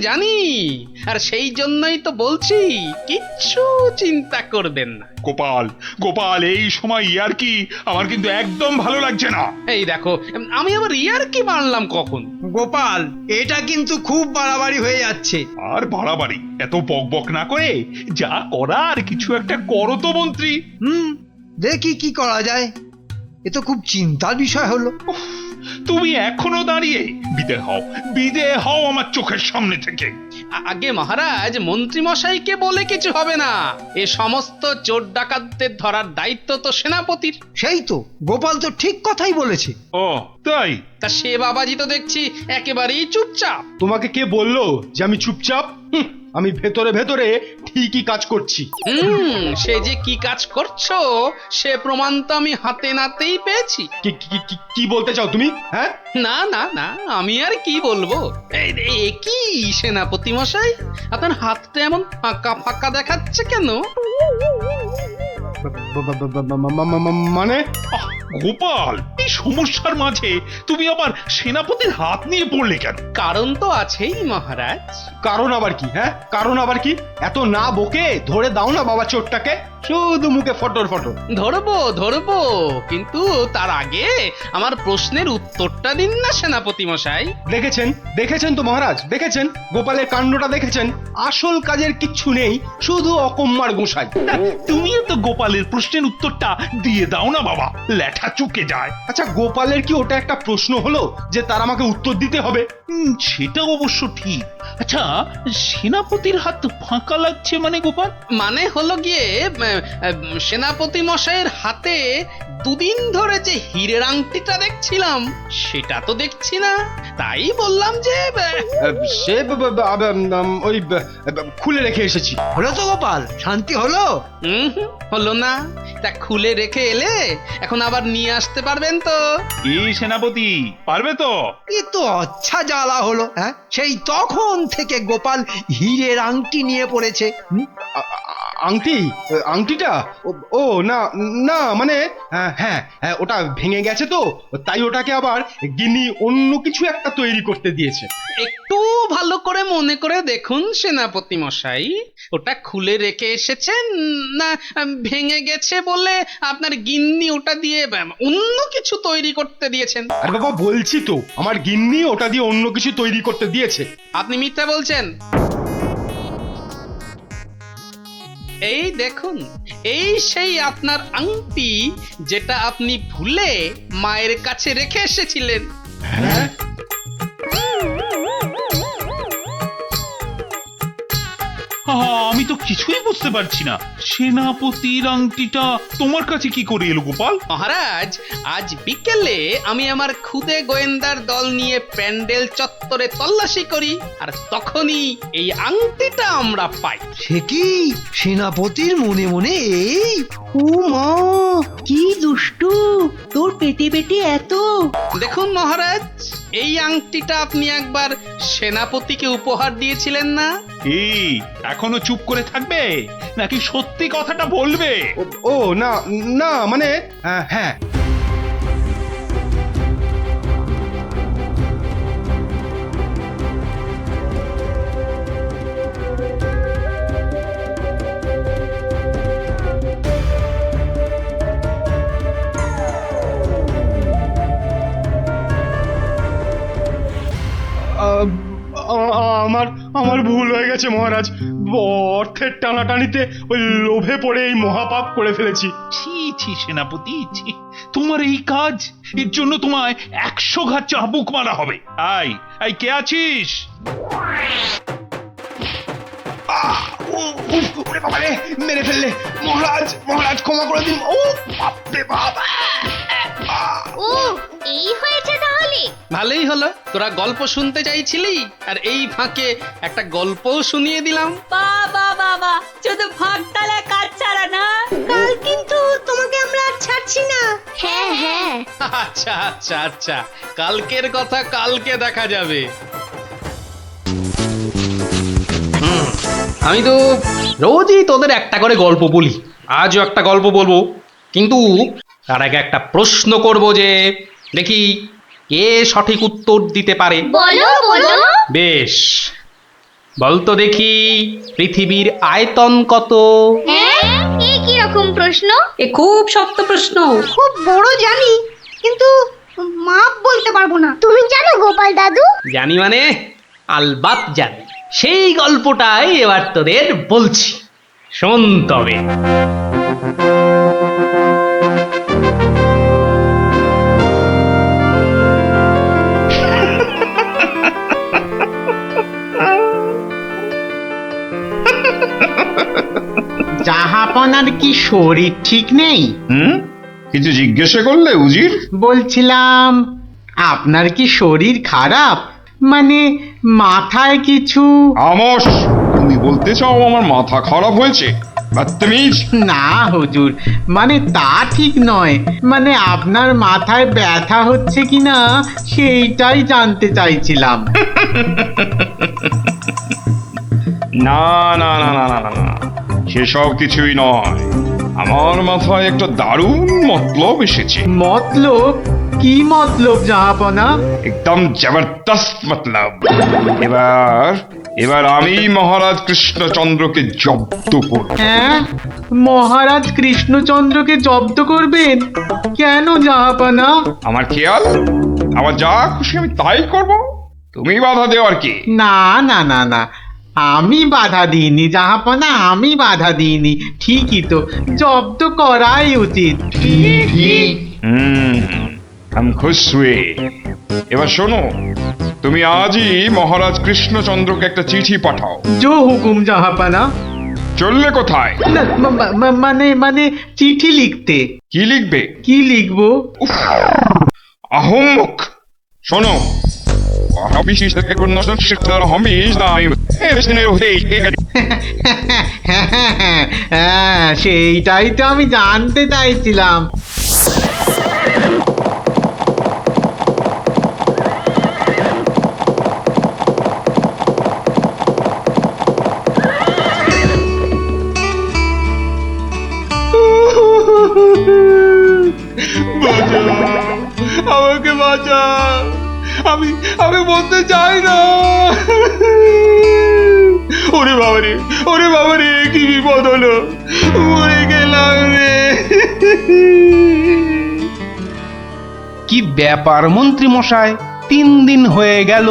S4: জানি, আর সেই জন্যই তো বলছি, কিচ্ছু চিন্তা করবেন না।
S7: গোপাল গোপাল, এই সময় ইয়ার কি আমার কিন্তু একদম ভালো লাগছে না।
S4: এই দেখো, আমি আবার ইয়ার কি মানলাম কখন?
S8: গোপাল, এটা কিন্তু খুব বাড়াবাড়ি হয়ে যাচ্ছে।
S7: আর বাড়াবাড়ি এত বকবক না করে যা করার কিছু একটা করো তো মন্ত্রী।
S8: দেখি কি করা যায়। এ তো খুব চিন্তার বিষয় হলো।
S7: তুমি এখনো দাঁড়িয়ে? বিদে হও আমার চোখের সামনে থেকে।
S4: আগে মহারাজ, মন্ত্রী মশাইকে বলে কিছু হবে না। এ সমস্ত চোর ডাকাতদের ধরার দায়িত্ব তো সেনাপতির।
S8: সেই তো, গোপাল তো ঠিক কথাই বলেছে।
S7: ও তাই?
S4: তা সে বাবাজি তো দেখছি একেবারেই চুপচাপ।
S11: তোমাকে কে বললো যে আমি চুপচাপ? আমি ভেতরে ভেতরে ঠিকই কাজ করছি।
S4: সে যে কি কাজ করছো সে প্রমাণ তো আমি হাতে নাতেই পেয়েছি।
S11: কি বলতে চাও তুমি? হ্যাঁ,
S4: না না না, আমি আর কি বলবো। কি সেনাপতি মশাই, আপনার হাতটা এমন ফাঁকা ফাঁকা দেখাচ্ছে কেন?
S11: মানে
S7: গোপাল, এই সমস্যার মাঝে তুমি আবার সেনাপতির হাত নিয়ে পড়লে কেন?
S4: কারণ তো আছেই মহারাজ।
S11: কারণ আবার কি? হ্যাঁ, কারণ আবার কি? এত না বকে ধরে দাও না বাবা চোরটাকে, শুধু মুখে ফটর ফটর।
S4: ধরবো ধরবো, কিন্তু তার আগে আমার প্রশ্নের উত্তরটা দিন না সেনাপতি মশাই।
S11: দেখেছেন দেখেছেন তো মহারাজ, দেখেছেন গোপালের কাণ্ডটা দেখেছেন? আসল কাজের কিচ্ছু নেই, শুধু অকম্মার গোসাই।
S7: তুমিও তো গোপালের প্রশ্নের উত্তরটা দিয়ে দাও না বাবা, লেঠা চুকে যায়।
S11: আচ্ছা, গোপালের কি ওটা একটা প্রশ্ন হলো যে তার আমাকে উত্তর দিতে হবে?
S7: সেটা অবশ্য ঠিক। আচ্ছা, সেনাপতির হাত ফাঁকা লাগছে মানে গোপাল?
S4: মানে হলো গিয়ে সেনাপতি মশাইয়ের হাতে দুদিন ধরে যে হীরের আংটিটা দেখছিলাম সেটা তো দেখছি না, তাই বললাম যে
S11: সে ওই খুলে রেখে এসেছি।
S8: হলো তো গোপাল, শান্তি হলো?
S4: হলো না। তা খুলে রেখে এলে এখন আবার নিয়ে আসতে পারবেন তো?
S7: এই সেনাপতি পারবে তো?
S8: এ তো আচ্ছা জ্বালা হলো। হ্যাঁ, সেই তখন থেকে গোপাল হীরের আংটি নিয়ে পড়েছে।
S11: আংটি? আংটিটা? ও না না, মানে হ্যাঁ, ওটা ভেঙে গেছে তো, তাই ওটাকে আবার গিন্নি অন্য কিছু একটা তৈরি করতে দিয়েছে।
S4: একটু ভালো করে মনে করে দেখুন সেনাপতি মশাই, ওটা খুলে রেখে এসেছেন না ভেঙে গেছে বলে আপনার গিন্নি ওটা দিয়ে অন্য কিছু তৈরি করতে দিয়েছেন?
S11: আর বাবা বলছি তো, আমার গিন্নি ওটা দিয়ে অন্য কিছু তৈরি করতে দিয়েছে।
S4: আপনি মিথ্যা বলছেন। এই দেখুন, এই সেই আপনার আংটি যেটা আপনি ভুলে মায়ের কাছে রেখে এসেছিলেন।
S11: হ্যাঁ?
S7: আমি তো কিছুই বুঝতে পারছি না, সেনাপতির আংটিটা তোমার কাছে কি করে এলো গোপাল?
S4: মহারাজ, আজ বিকেলে আমি আমার খুদে গোয়েন্দার দল নিয়ে প্যান্ডেল চত্বরে তল্লাশি করি, আর তখনই এই আংটিটা আমরা পাই।
S8: সে কি সেনাপতির মনে মনে এই? ও মা, কি দুষ্টু, তোর পেটে পেটে এত!
S4: দেখুন মহারাজ, এই আংটিটা আপনি একবার সেনাপতিকে উপহার দিয়েছিলেন না?
S7: এই এখনো চুপ করে থাকবে নাকি সত্যি কথাটা বলবে?
S11: ও না না, মানে হ্যাঁ, আমার ভুল হয়ে গেছে মহারাজ। অর্থের টানাটানিতে ওই লোভে পড়ে এই মহাপাপ করে ফেলেছি।
S7: ছি ছি সেনাপতি, ছি, তোমার এই কাজ, এর জন্য তোমায় 100 ঘা চাবুক মারা হবে। আই কে আছিস?
S11: মেরে ফেললে মহারাজ, মহারাজ ক্ষমা করে দিন। ও বাপরে বাপ!
S2: ও, এই হয়েছে তাহলে?
S4: ভালোই হলো, তোরা গল্প শুনতে চাইছিলি আর এই ফাঁকে একটা গল্পও শুনিয়ে দিলাম।
S14: বাবা বাবা, শুধু ভাগতালা কাজ ছাড়া না। কাল কিন্তু তোমাকে আমরা আর ছাড়ছি না।
S2: হ্যাঁ হ্যাঁ।
S4: আচ্ছা আচ্ছা আচ্ছা, কালকের কথা কালকে দেখা যাবে। আমি তো রোজই তোদের একটা করে গল্প বলি, আজও একটা গল্প বলবো, কিন্তু তার আগে একটা প্রশ্ন করব, যে দেখি কে সঠিক উত্তর দিতে পারে।
S2: বলো বলো।
S4: বেশ, বলতো দেখি পৃথিবীর আয়তন কত?
S2: হ্যাঁ, এই কি রকম প্রশ্ন?
S14: এ খুব শক্ত প্রশ্ন।
S1: খুব বড় জানি, কিন্তু মাপ বলতে পারবো না।
S2: তুমি জানো গোপাল দাদু?
S4: জানি মানে আলবাত জানি। সেই গল্পটাই এবার তোদের বলছি, শোন তবে।
S5: জাহাপনার কি শরীর ঠিক নেই?
S9: কিছু জিজ্ঞাসা করলে উজির?
S5: বলছিলাম, আপনার কি শরীর খারাপ? মানে মাথায় কিছু?
S9: আমস,
S15: তুমি বলতে চাও আমার মাথা খারাপ হয়েছে? বদতমিজ!
S13: না হুজুর, মানে তা ঠিক নয়, মানে আপনার মাথায় ব্যথা হচ্ছে কিনা সেইটাই জানতে চাইছিলাম।
S15: না না না না না না না, সেসব কিছুই নয়। আমার মাথায় একটা দারুণ মতলব এসেছে।
S13: মতলব? কি মতলব জাহাপনা?
S15: একদম জবরদস্ত মতলব। এবার আমি মহারাজ কৃষ্ণচন্দ্রকে জব্দ করব।
S13: হ্যাঁ, মহারাজ কৃষ্ণচন্দ্রকে জব্দ করবেন? কেন জাহাপনা?
S15: আমার খেয়াল, আমার যা খুশি আমি তাই করব, তুমি বাধা দেওয়ার কি?
S13: না না না না, আমি বাধা দিইনি জাহাপনা, আমি বাধা দিইনি। ঠিকই তো, জব্দ করাই উচিত।
S15: আমি খুশ হুয়ে। এবার শোনো, তুমি আজই মহারাজ কৃষ্ণচন্দ্রকে একটা চিঠি পাঠাও।
S13: জো হুকুম জাহাপনা।
S15: চললে কোথায়?
S13: না, মানে চিঠি লিখতে।
S15: কি লিখবে?
S13: কি লিখবো?
S15: আহম্মক! শোনো,
S13: হ্যাঁ, সেইটাই তো আমি জানতে চাইছিলাম।
S7: আমাকে বাঁচা, আমি বলতে চাই না। ওরে বাবারে, কি বিপদ হলো, মরে গেলাম রে।
S4: কি ব্যাপার মন্ত্রী মশাই, 3 দিন হয়ে গেল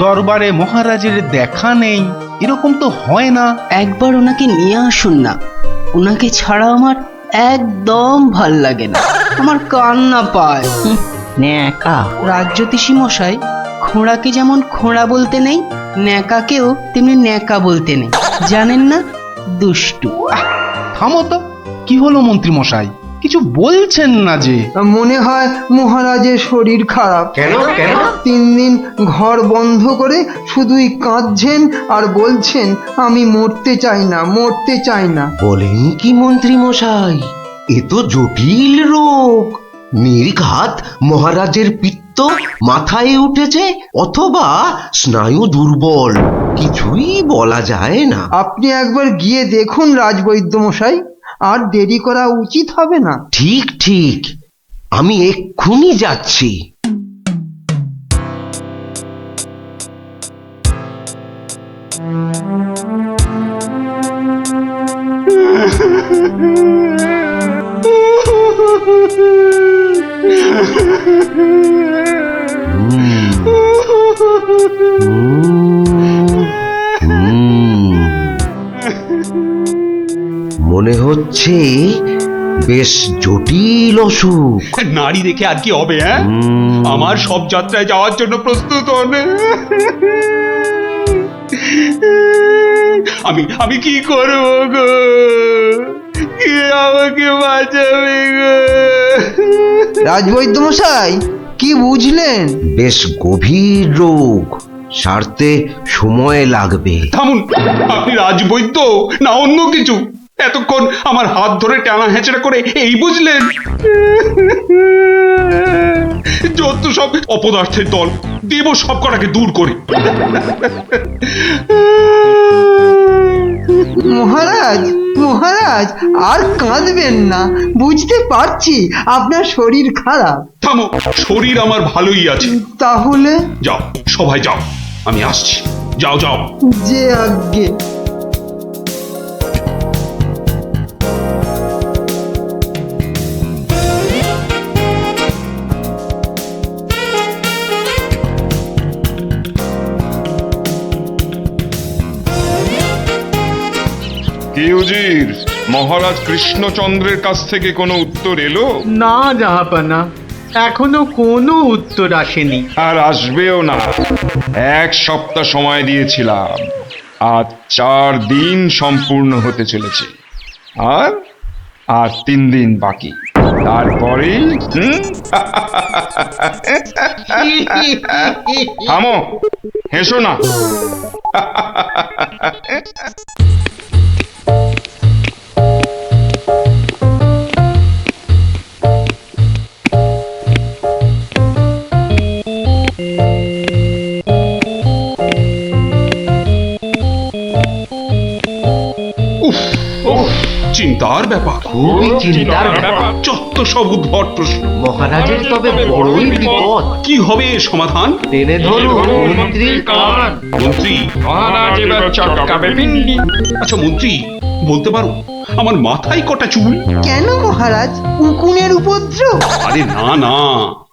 S4: দরবারে মহারাজের দেখা নেই। এরকম তো হয় না।
S1: একবার ওনাকে নিয়ে আসুন না, ওনাকে ছাড়া আমার একদম ভাল লাগে না, আমার কান্না পায়। ন্যাকা রাজ্যতীষী মশাই, খোঁড়াকে যেমন খোঁড়া বলতে নেই, ন্যাকাকেও তেমনি ন্যাকা বলতে নেই, জানেন না? দুষ্টু।
S4: থামো তো, কি হলো মন্ত্রী মশাই, কিছু বলছেন না যে?
S8: মনে হয় মহারাজের শরীর খারাপ।
S9: কেন কেন?
S8: 3 দিন ঘর বন্ধ করে শুধুই কাঁদছেন আর বলছেন আমি মরতে চাই না, মরতে চাই না।
S12: বলেন কি মন্ত্রী মশাই, এ তো জটিল রোগ। নির্ঘাত মহারাজের পিত্ত মাথায় উঠেছে, অথবা স্নায়ু দুর্বল, কিছুই বলা যায় না।
S8: আপনি একবার গিয়ে দেখুন রাজবৈদ্য মশাই, আর দেরি করা উচিত হবে না।
S12: ঠিক ঠিক, আমি এক্ষুনি যাচ্ছি। মনে হচ্ছে বেশ জটিল অসুখ।
S7: নারী দেখে আর কি হবে? হ্যাঁ, আমার সব যাত্রায় যাওয়ার জন্য প্রস্তুত হন। আমি কি করবো গো? কে আমাকে বাঁচাবে গো?
S8: রাজবৈদ্য মশাই, কি বুঝলেন?
S12: বেশ গভীর রোগ, সারতে সময় লাগবে।
S7: থামুন, আপনি রাজবৈদ্য না অন্য কিছু? এতক্ষণ আমার হাত ধরে টানা হেঁচড়া করে এই বুঝলেন? যত সব অপদার্থের দল, দেব সব কটাকে দূর করে।
S8: মহারাজ, মহারাজ, আর কাঁদবেন না, বুঝতে পারছি আপনার শরীর খারাপ।
S7: থামো, শরীর আমার ভালোই আছে।
S8: তাহলে
S7: যাও, সবাই যাও, আমি আসছি। যাও যাও।
S8: যে আজ্ঞে।
S15: কি উজির, মহারাজ কৃষ্ণচন্দ্রের কাছ থেকে কোনো উত্তর এলো?
S13: না জাহাপনা, এখনো কোনো উত্তর আসেনি।
S15: আর আসবেও না। 1 সপ্তাহ সময় দিয়েছিলাম, আজ 4 দিন সম্পূর্ণ হতে চলেছে, আর 3 দিন বাকি। তারপরেই থামো, হেসো না।
S7: উফ, উফ, চিন্তার ব্যাপার,
S8: খুবই চিন্তার ব্যাপার।
S7: যত সব উদ্ভট প্রশ্ন।
S8: মহারাজের তবে বড়ই বিপদ।
S7: কি হবে এর সমাধান?
S8: টেনে ধরুন মন্ত্রীর কান।
S7: মন্ত্রী,
S15: মহারাজ এবার চটকাবে পিন্ডি।
S7: আচ্ছা মন্ত্রী, বলতে পারো আমার মাথায় কটা চুল?
S8: কেন মহারাজ, উকুনের উপদ্রব?
S7: আরে না না,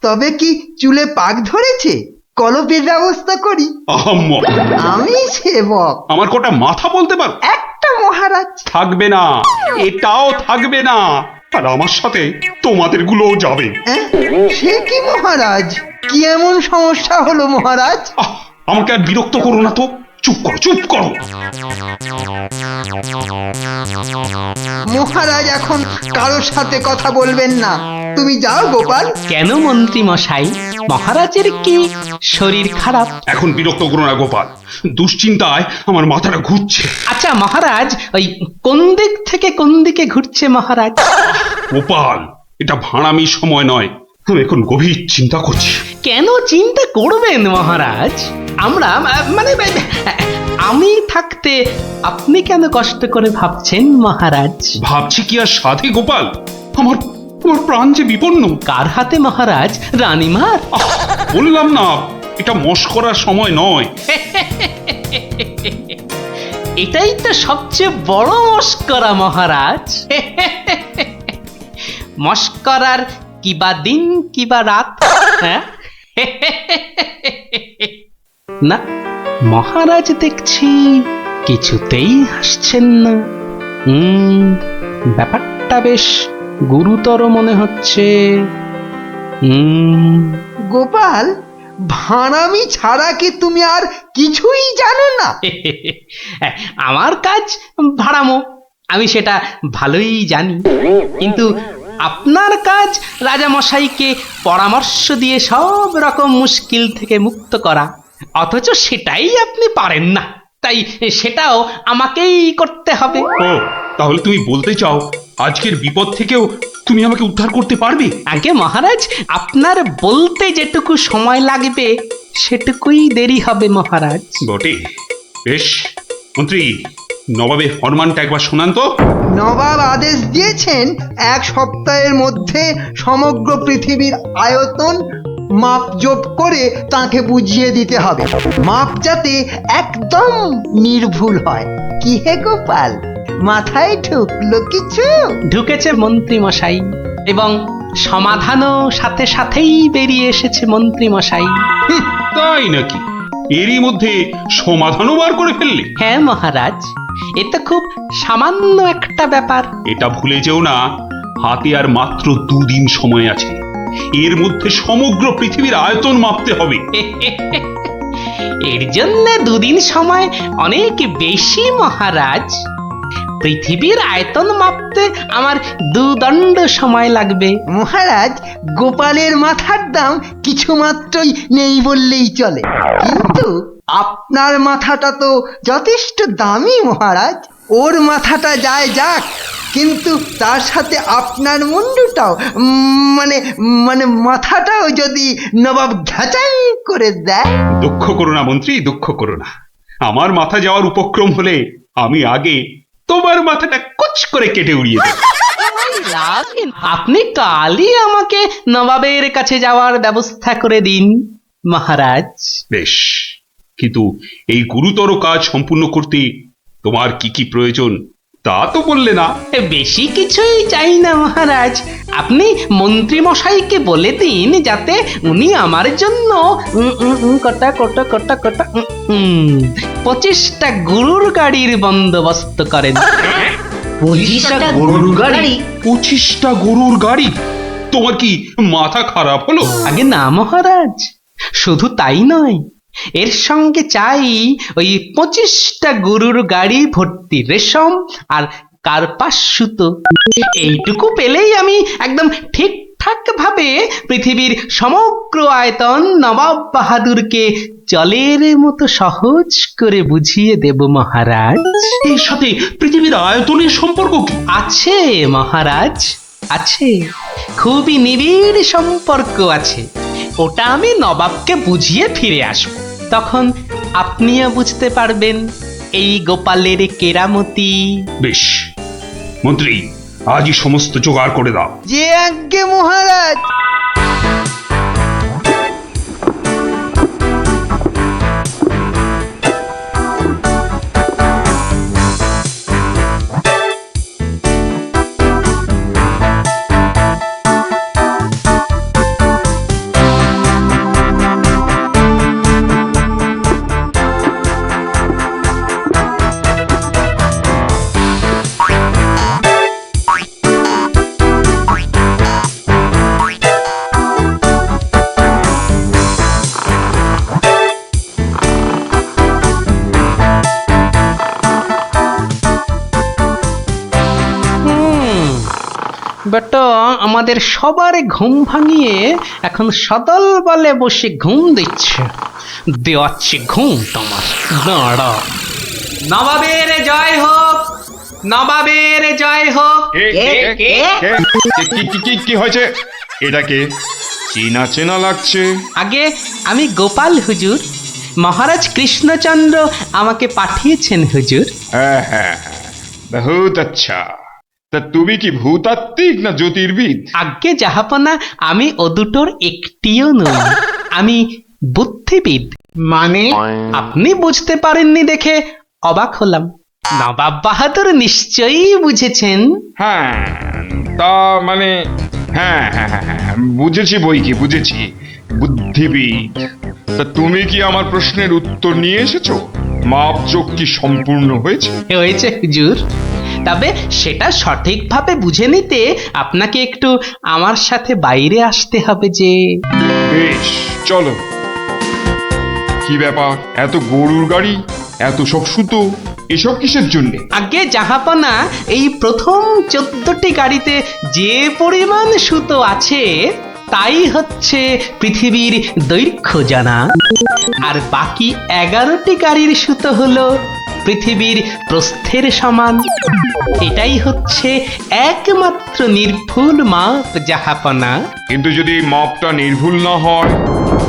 S8: তবে কি চুলে পাক ধরেছে? কলপের ব্যবস্থা করি।
S7: আহাম্মক।
S8: আমি সেবক।
S7: আমার কটা মাথা বলতে পারো?
S8: একটা মহারাজ।
S7: থাকবে না, এটাও থাকবে না, আর আমার সাথে তোমাদের গুলোও যাবে।
S8: সে কি মহারাজ, কি এমন সমস্যা হলো মহারাজ?
S7: আমাকে আর বিরক্ত করো না তো, চুপ করো চুপ করো।
S8: মহারাজ এখন কারোর সাথে কথা বলবেন না, তুমি যাও গোপাল।
S1: কেন মন্ত্রী মশাই, মহারাজের কি শরীর খারাপ?
S7: এখন বিরক্ত করো না গোপাল, দুশ্চিন্তায় আমার মাথাটা ঘুরছে।
S1: আচ্ছা মহারাজ, ওই কোন দিক থেকে কোন দিকে ঘুরছে মহারাজ?
S7: গোপাল, এটা ভাড়ামি সময় নয়, আমি এখন গভীর চিন্তা করছি।
S1: কেন চিন্তা করবেন মহারাজ? আমরা মানে আমি থাকতে আপনি কেন কষ্ট করে ভাবছেন মহারাজ?
S7: ভাবছি কি আর সাধে গোপাল, আমার আমার প্রাণ যে বিপন্ন।
S1: কার হাতে মহারাজ? রানীমার?
S7: বললাম না, এটা মস্করার সময় নয়।
S1: এটাই তো সবচেয়ে বড় মস্করা মহারাজ। মস্করার কিবা দিন কিবা রাত। হ্যাঁ না, মহারাজ দেখছি কিছুতেই হাসছেন না। ব্যাপারটা বেশ গুরুতর মনে হচ্ছে।
S8: গোপাল, ভাড়ামি ছাড়া কি তুমি আর কিছুই জানো না?
S1: আমার কাজ ভাড়ামো, আমি সেটা ভালোই জানি, কিন্তু আপনার কাজ রাজামশাইকে পরামর্শ দিয়ে সব রকম মুশকিল থেকে মুক্ত করা, অথচ সেটাই আপনি পারেন না, তাই সেটাও আমাকেই করতে হবে।
S7: ও, তাহলে তুমি বলতে চাও আজকের বিপদ থেকেও তুমি আমাকে উদ্ধার করতে পারবে?
S1: আগে মহারাজ, আপনার বলতে যেটুকু সময় লাগবে সেটুকুই দেরি হবে মহারাজ।
S7: বটে, বেশ। মন্ত্রী, নবাবের ফরমানটা একবার শোনান তো।
S8: নবাব আদেশ দিয়েছেন 1 সপ্তাহের মধ্যে সমগ্র পৃথিবীর আয়তন মাপজোপ করে তাকে বুঝিয়ে দিতে হবে, মাপ যাতে একদম নির্ভুল হয়। কি হে গোপাল, মাথায় ঢুকলো কিছু?
S1: ঢুকেছে মন্ত্রী মশাই, এবং সমাধানও সাথে সাথেই বেরিয়ে এসেছে মন্ত্রী মশাই।
S7: তাই নাকি? এরই মধ্যে সমাধানও বার করে ফেললে?
S1: হ্যাঁ মহারাজ, এ তো খুব সামান্য একটা ব্যাপার।
S7: এটা ভুলে যেও না, হাতে আর মাত্র 2 দিন সময় আছে। এর মধ্যে সমগ্র পৃথিবীর আয়তন মাপতে হবে।
S1: এর জন্য 2 দিন সময় অনেক বেশি মহারাজ। পৃথিবীর আয়তন মাপতে আমার 2 দণ্ড সময় লাগবে।
S8: মহারাজ, গোপালের মাথার দাম কিছু মাত্রই নেই বললেই চলে, কিন্তু আপনার মাথাটা তো যথেষ্ট দামি মহারাজ। ওর মাথাটা যায় যাক, কিন্তু তার সাথে আপনার মুন্ডুটাও মানে মানে মাথাটাও যদি নবাব ঘাচাই করে দেয়।
S7: দুঃখ করো না মন্ত্রী, দুঃখ করো না। আমার মাথা যাওয়ার উপক্রম হলে আমি আগে তোমার মাথাটা কুচ করে কেটে উড়িয়ে দেব।
S1: আপনি কালই আমাকে নবাবের কাছে যাওয়ার ব্যবস্থা করে দিন মহারাজ।
S7: বেশ, কিন্তু এই গুরুতর কাজ সম্পূর্ণ করতে তোমার কি কি প্রয়োজন তা তো বললে না।
S1: বেশি কিছুই চাই না মহারাজ, আপনি মন্ত্রী মশাইকে বলে দিন যাতে উনি আমার জন্য কটা 25টা গরুর গাড়ির বন্দোবস্ত করেন।
S3: 25টা গরুর গাড়ি?
S7: 25টা গরুর গাড়ি? তোমার কি মাথা খারাপ হলো?
S1: আগে না মহারাজ, শুধু তাই নয়, এর সঙ্গে চাই ওই 25টা গরুর গাড়ি ভর্তি রেশম আর কার্পাস সুতো। এইটুকু পেলেই আমি একদম ঠিকঠাক ভাবে পৃথিবীর সমগ্র আয়তন নবাব বাহাদুরকে জলের মতো সহজ করে বুঝিয়ে দেব মহারাজ।
S7: এর সাথে পৃথিবীর আয়তনের সম্পর্ক কি?
S1: আছে মহারাজ, আছে, খুবই নিবিড় সম্পর্ক আছে। ওটা আমি নবাবকে বুঝিয়ে ফিরে আসব, তখন আপনিও বুঝতে পারবেন এই গোপালের কেরামতি।
S7: বেশ, মন্ত্রী আজই সমস্ত জোগাড় করে দাও।
S8: যে আজ্ঞে মহারাজ।
S1: বেটা আমাদের সবার ঘুম ভাঙিয়ে এখন সদল বলে বসে ঘুম দিচ্ছে। দেওয়াচ্ছে ঘুম তোমার, দাঁড়া। নবাবের জয় হোক, নবাবের জয় হোক।
S15: কি হয়েছে? এটাকে চেনা চেনা লাগছে।
S1: আগে আমি গোপাল হুজুর, মহারাজ কৃষ্ণচন্দ্র আমাকে পাঠিয়েছেন হুজুর।
S15: হ্যাঁ হ্যাঁ, বহুত আচ্ছা। তা তুমি কি ভূতাত্ত্বিক না জ্যোতির্বিদ?
S1: আজ্ঞে জাহাপনা, আমি ও দুটোর একটিও নই, আমি বুদ্ধিবিদ।
S8: মানে?
S1: আপনি বুঝতে পারেননি দেখে অবাক হলাম, নবাব বাহাদুর নিশ্চয়ই বুঝেছেন।
S15: হ্যাঁ, তা মানে হ্যাঁ হ্যাঁ হ্যাঁ হ্যাঁ, বুঝেছি বই কি, বুঝেছি, বুদ্ধিবিদ। তা তুমি কি আমার প্রশ্নের উত্তর নিয়ে এসেছো? মাপযোগ কি সম্পূর্ণ হয়েছে?
S1: হয়েছে হুজুর, তবে সেটা সঠিকভাবে বুঝে নিতে আপনাকে একটু আমার সাথে বাইরে আসতে হবে যে।
S15: বেশ, চলো। কি ব্যাপার, এত গরুর গাড়ি, এত সব সুতো, এসব কিসের জন্য?
S1: আগে জাহাপনা, এই প্রথম 14টি গাড়িতে যে পরিমাণ সুতো আছে তাই হচ্ছে পৃথিবীর দৈর্ঘ্য জানা, আর বাকি 11টি গাড়ির সুতো হলো পৃথিবীর প্রস্থের সমান। এটাই হচ্ছে একমাত্র নির্ভুল মাপ জাহাপনা।
S15: কিন্তু যদি মাপটা নির্ভুল না হয়,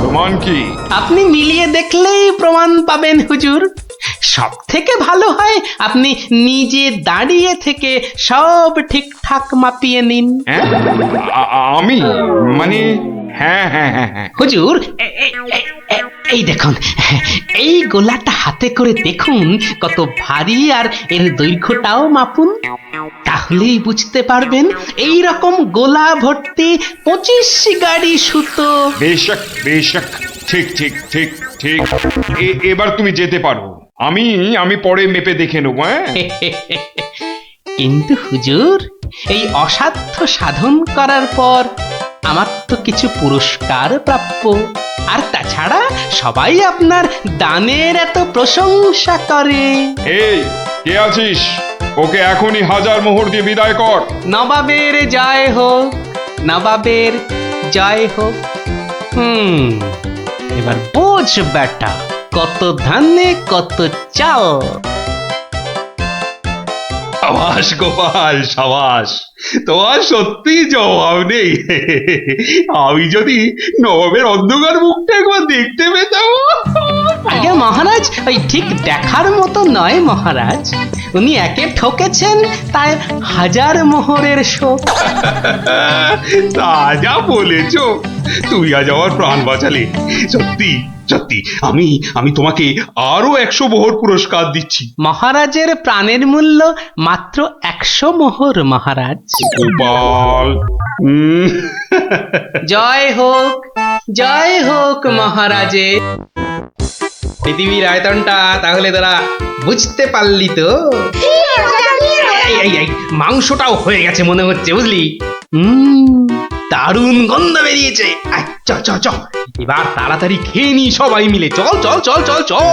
S15: প্রমাণ কি?
S1: আপনি মিলিয়ে দেখলেই প্রমাণ পাবেন হুজুর। সব থেকে ভালো হয় আপনি নিজে দাঁড়িয়ে থেকে সব ঠিকঠাক মাপিয়ে নিন।
S15: হ্যাঁ, আমি মানে হ্যাঁ হ্যাঁ হ্যাঁ হ্যাঁ
S1: হুজুর, এই দেখুন, এই গোলাটা হাতে করে দেখুন কত ভারী, আর এর দৈর্ঘ্যটাও মাপুন, তাহলেই বুঝতে পারবেন এই রকম গোলা ভর্তি 25 গাড়ি সুতো।
S15: বেশক বেশক, ঠিক ঠিক ঠিক ঠিক। এবার তুমি যেতে পারো, আমি পরে মেপে দেখে নেবো। হ্যাঁ,
S1: কিন্তু হুজুর, এই অসাধ্য সাধন করার পর আমার তো কিছু পুরস্কার প্রাপ্য, আর তাছাড়া সবাই আপনার দানের এত প্রশংসা করে।
S15: এই কে আছিস? ওকে এখনই 1000 মোহর দিয়ে বিদায় কর।
S1: নবাবের জয় হোক, নবাবের জয় হোক। এবার বোঝ বেটা, কত ধানে কত চাল।
S7: সাবাস গোপাল, সাবাস, তোমার সত্যি জবাব নেই। আমি যদি নবাবের অন্ধকার মুখটা একবার দেখতে পেতাম।
S1: আগে মহারাজ, ওই ঠিক দেখার মতো নয় মহারাজ, উনি একে ঠকেছেন, তাই 1000 মোহরের শোক।
S7: তা যা বলেছ, তুই আজ আমার প্রাণ বাঁচালে। সত্যি সত্যি, আমি তোমাকে আরো 100 মোহর পুরস্কার দিচ্ছি।
S1: মহারাজের প্রাণের মূল্য মাত্র 100 মোহর মহারাজ।
S7: গোপাল,
S1: জয় হোক, জয় হোক মহারাজের। পৃথিবীর আয়তনটা তাহলে তোরা বুঝতে পারলি তো? এই মাংসটাও হয়ে গেছে মনে হচ্ছে, বুঝলি? দারুণ গন্ধ বেরিয়েছে। চ চ চ, এবার তাড়াতাড়ি খেয়ে নি সবাই মিলে। চল চল চল চল চল।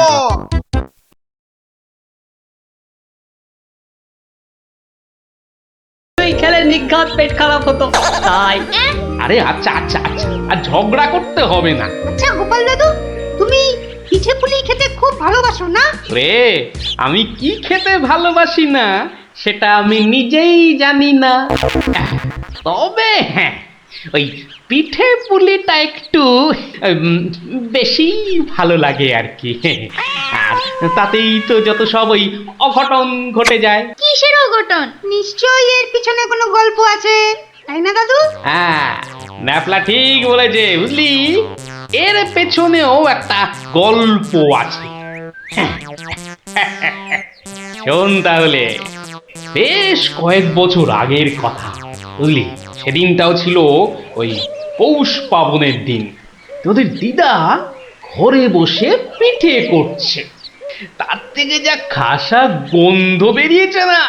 S14: খেলে নিঘাত পেট খারাপ হতো তাই।
S4: আরে আচ্ছা আচ্ছা আচ্ছা, আর ঝগড়া করতে হবে না।
S2: আচ্ছা গোপাল দাদু, তুমি
S14: পিঠে পুলি খেতে খুব ভালোবাসো না?
S4: রে, আমি কি খেতে ভালোবাসি না সেটা আমি নিজেই জানি না। তবে হ্যাঁ, ওই পিঠে পুলিটা একটু বেশি ভালো লাগে আর কি। আর তাতেই তো যত সব ওই অঘটন ঘটে যায়।
S14: কিসের অঘটন? নিশ্চয়ই এর পিছনে কোনো গল্প আছে, তাই না দাদু?
S4: হ্যাঁ, ন্যাপলা ঠিক বলেছে, বুঝলি, এর পেছনেও একটা গল্প আছে। শোন তাহলে, বেশ কয়েক বছর আগের কথা, বুঝলি, সেদিনটাও ছিল ওই পৌষ পাবনের দিন। তোদের দিদা ঘরে বসে পিঠে করছে, তার থেকে যা খাসা গন্ধ বেরিয়েছে না।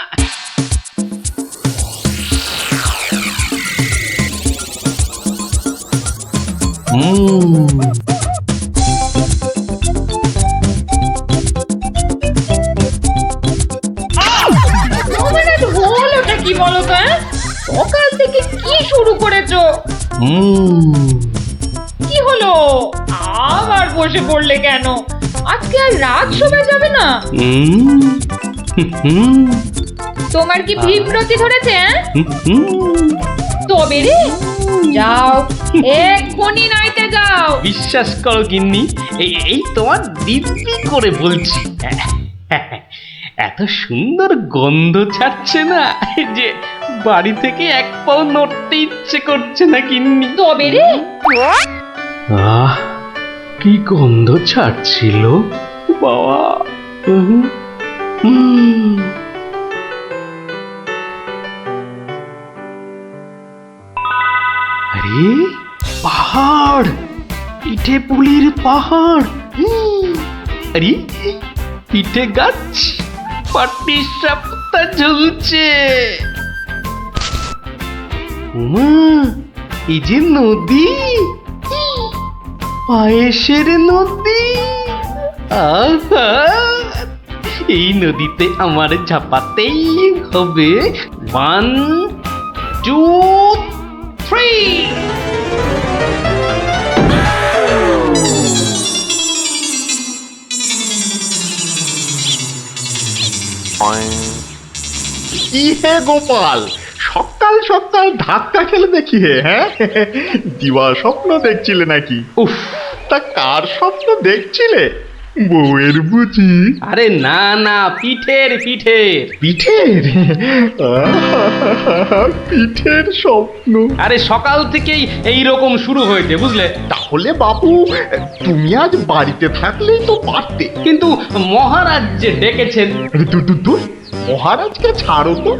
S6: হলোটা কি বলো তো? সকাল থেকে কি শুরু করেছো? কি হলো? আবার বসে পড়লে কেন? আজকে আর রাত শোনা যাবে না? তোমার কি বিভ্রতি ধরেছে? তবে রে, যাও এক্ষুনি নাইতে যাও।
S4: বিশ্বাস করো গিন্নি, এই তোমার দিব্যি করে বলছি, এত সুন্দর গন্ধ ছাড়ছে না যে বাড়ি থেকে এক পাও নড়তে ইচ্ছে করছে না গিন্নি।
S6: তবে রে,
S4: কি গন্ধ ছাড়ছিল বাবা! আরে পাহাড়, পিঠে পুলির পাহাড়। আরে পিঠে গাছ, পাটি সাপটা ঝুলছে। উমা, এই যে নদী, পায়েসের নদী। আহা, এই নদীতে আমার ঝাপাতেই হবে। 1, 2, 3।
S9: কি হে গোপাল, সকাল সকাল ধাক্কা খেলে দেখি হে? হ্যাঁ, দিবা স্বপ্ন দেখছিলে নাকি? উফ, তা কার স্বপ্ন দেখছিলে? বউয়ের বুঝি?
S4: আরে না না, পিঠের পিঠের
S9: পিঠের? পিঠের স্বপ্ন?
S4: আরে সকাল থেকেই এই রকম শুরু হয়েছে, বুঝলে।
S9: তাহলে বাবু, তুমি আজ বাড়িতে থাকলেই তো পারতে।
S4: কিন্তু মহারাজ যে ডেকেছেন।
S9: দূর, মহারাজকে ছাড়ো তো।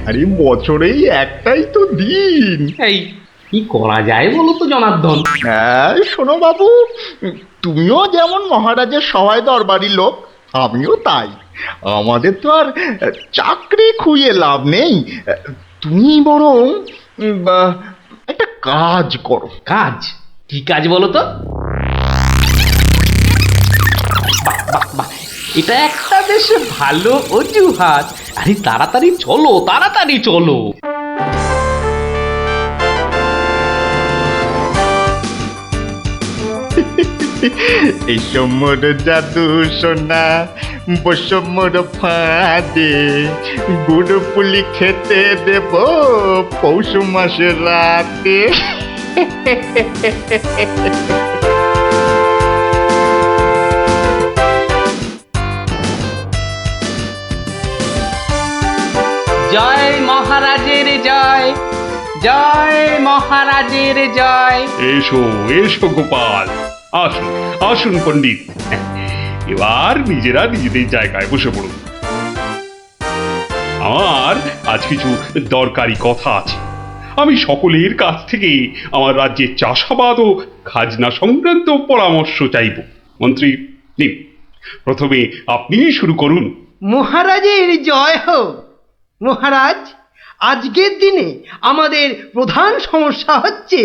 S9: আরে বছরেই একটাই তো দিন।
S4: এই কি করা যায় বলো তো জনার্দন?
S9: হ্যাঁ শোনো বাবু, তুমিও যেমন মহারাজের সবাই দরবারি লোক, আমিও তাই। আমাদের তো আর চাকরি খুইয়ে লাভ নেই। তুমি বরং একটা কাজ করো।
S4: কাজ? কি কাজ বলো তো? এটা একটা বেশ ভালো অজুহাত। আরে তাড়াতাড়ি চলো, তাড়াতাড়ি চলো।
S9: এই সমর জাদু সোনা, বসমর ফাঁদে, গুড় পুলি খেতে দেব পৌষ মাসের রাতে।
S4: জয় মহারাজের জয়, জয় মহারাজের জয়।
S7: এসো এসো গোপাল, আসুন আসুন পণ্ডিত, এবার নিজেরা নিজেদের জায়গায় বসে পড়ুন। আমার আজ কিছু দরকারি কথা আছে। আমি সকলের কাছ থেকে আমার রাজ্যের চাষাবাদ ও খাজনা সংক্রান্ত পরামর্শ চাইব। মন্ত্রী, নিন, প্রথমে আপনি শুরু করুন।
S8: মহারাজের জয় হোক। মহারাজ, আজকের দিনে আমাদের প্রধান সমস্যা হচ্ছে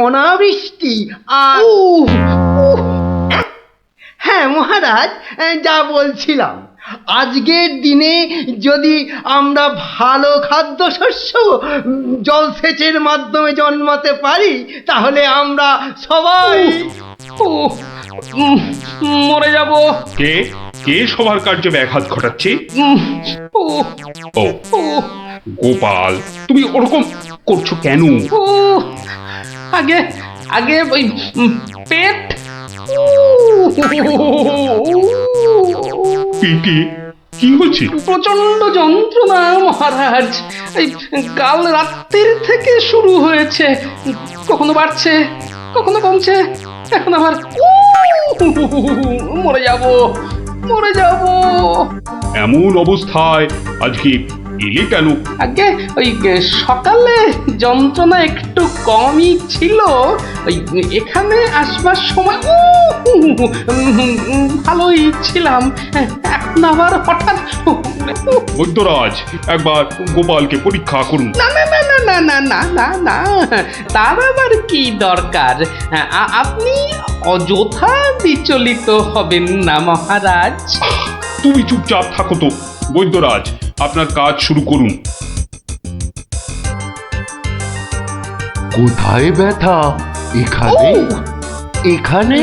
S8: অনাবৃষ্টি আর হ্যাঁ মহারাজ, যা বলছিলাম, আজকের দিনে যদি আমরা ভালো খাদ্যশস্য জলসেচের মাধ্যমে জন্মাতে পারি, তাহলে আমরা সবাই
S4: মরে যাব।
S7: কে কে সবার কার্যে ব্যাঘাত ঘটাচ্ছে?
S4: ও
S7: ও গোপাল, তুমি ওরকম করছো কেন?
S4: ও আগে আগে ওই পেট।
S7: পেটে কি হচ্ছে?
S4: প্রচন্ড যন্ত্রণা মহারাজ। এই কাল রাত্রির থেকে শুরু হয়েছে, কখনো বাড়ছে কখনো কমছে, এখন আবার মরে যাব মরে যাব।
S7: এমন অবস্থায় আজকে এলে কেন?
S4: আগে ওই সকালে যন্ত্রণা একটু কমই ছিল, ওই এখানে আসবার সময় ভালোই ছিলাম, এখন আবার হঠাৎ।
S7: বৈদ্যরাজ, একবার গোপালকে পরীক্ষা করুন।
S4: না না না না না না না না না, তার আবার কি দরকার? আপনি অযথা বিচলিত হবেন না মহারাজ।
S7: তুমি চুপচাপ থাকো তো। বৈদ্যরাজ, আপনার কাজ শুরু করুন।
S12: কোথায় ব্যথা? এখানে? এখানে?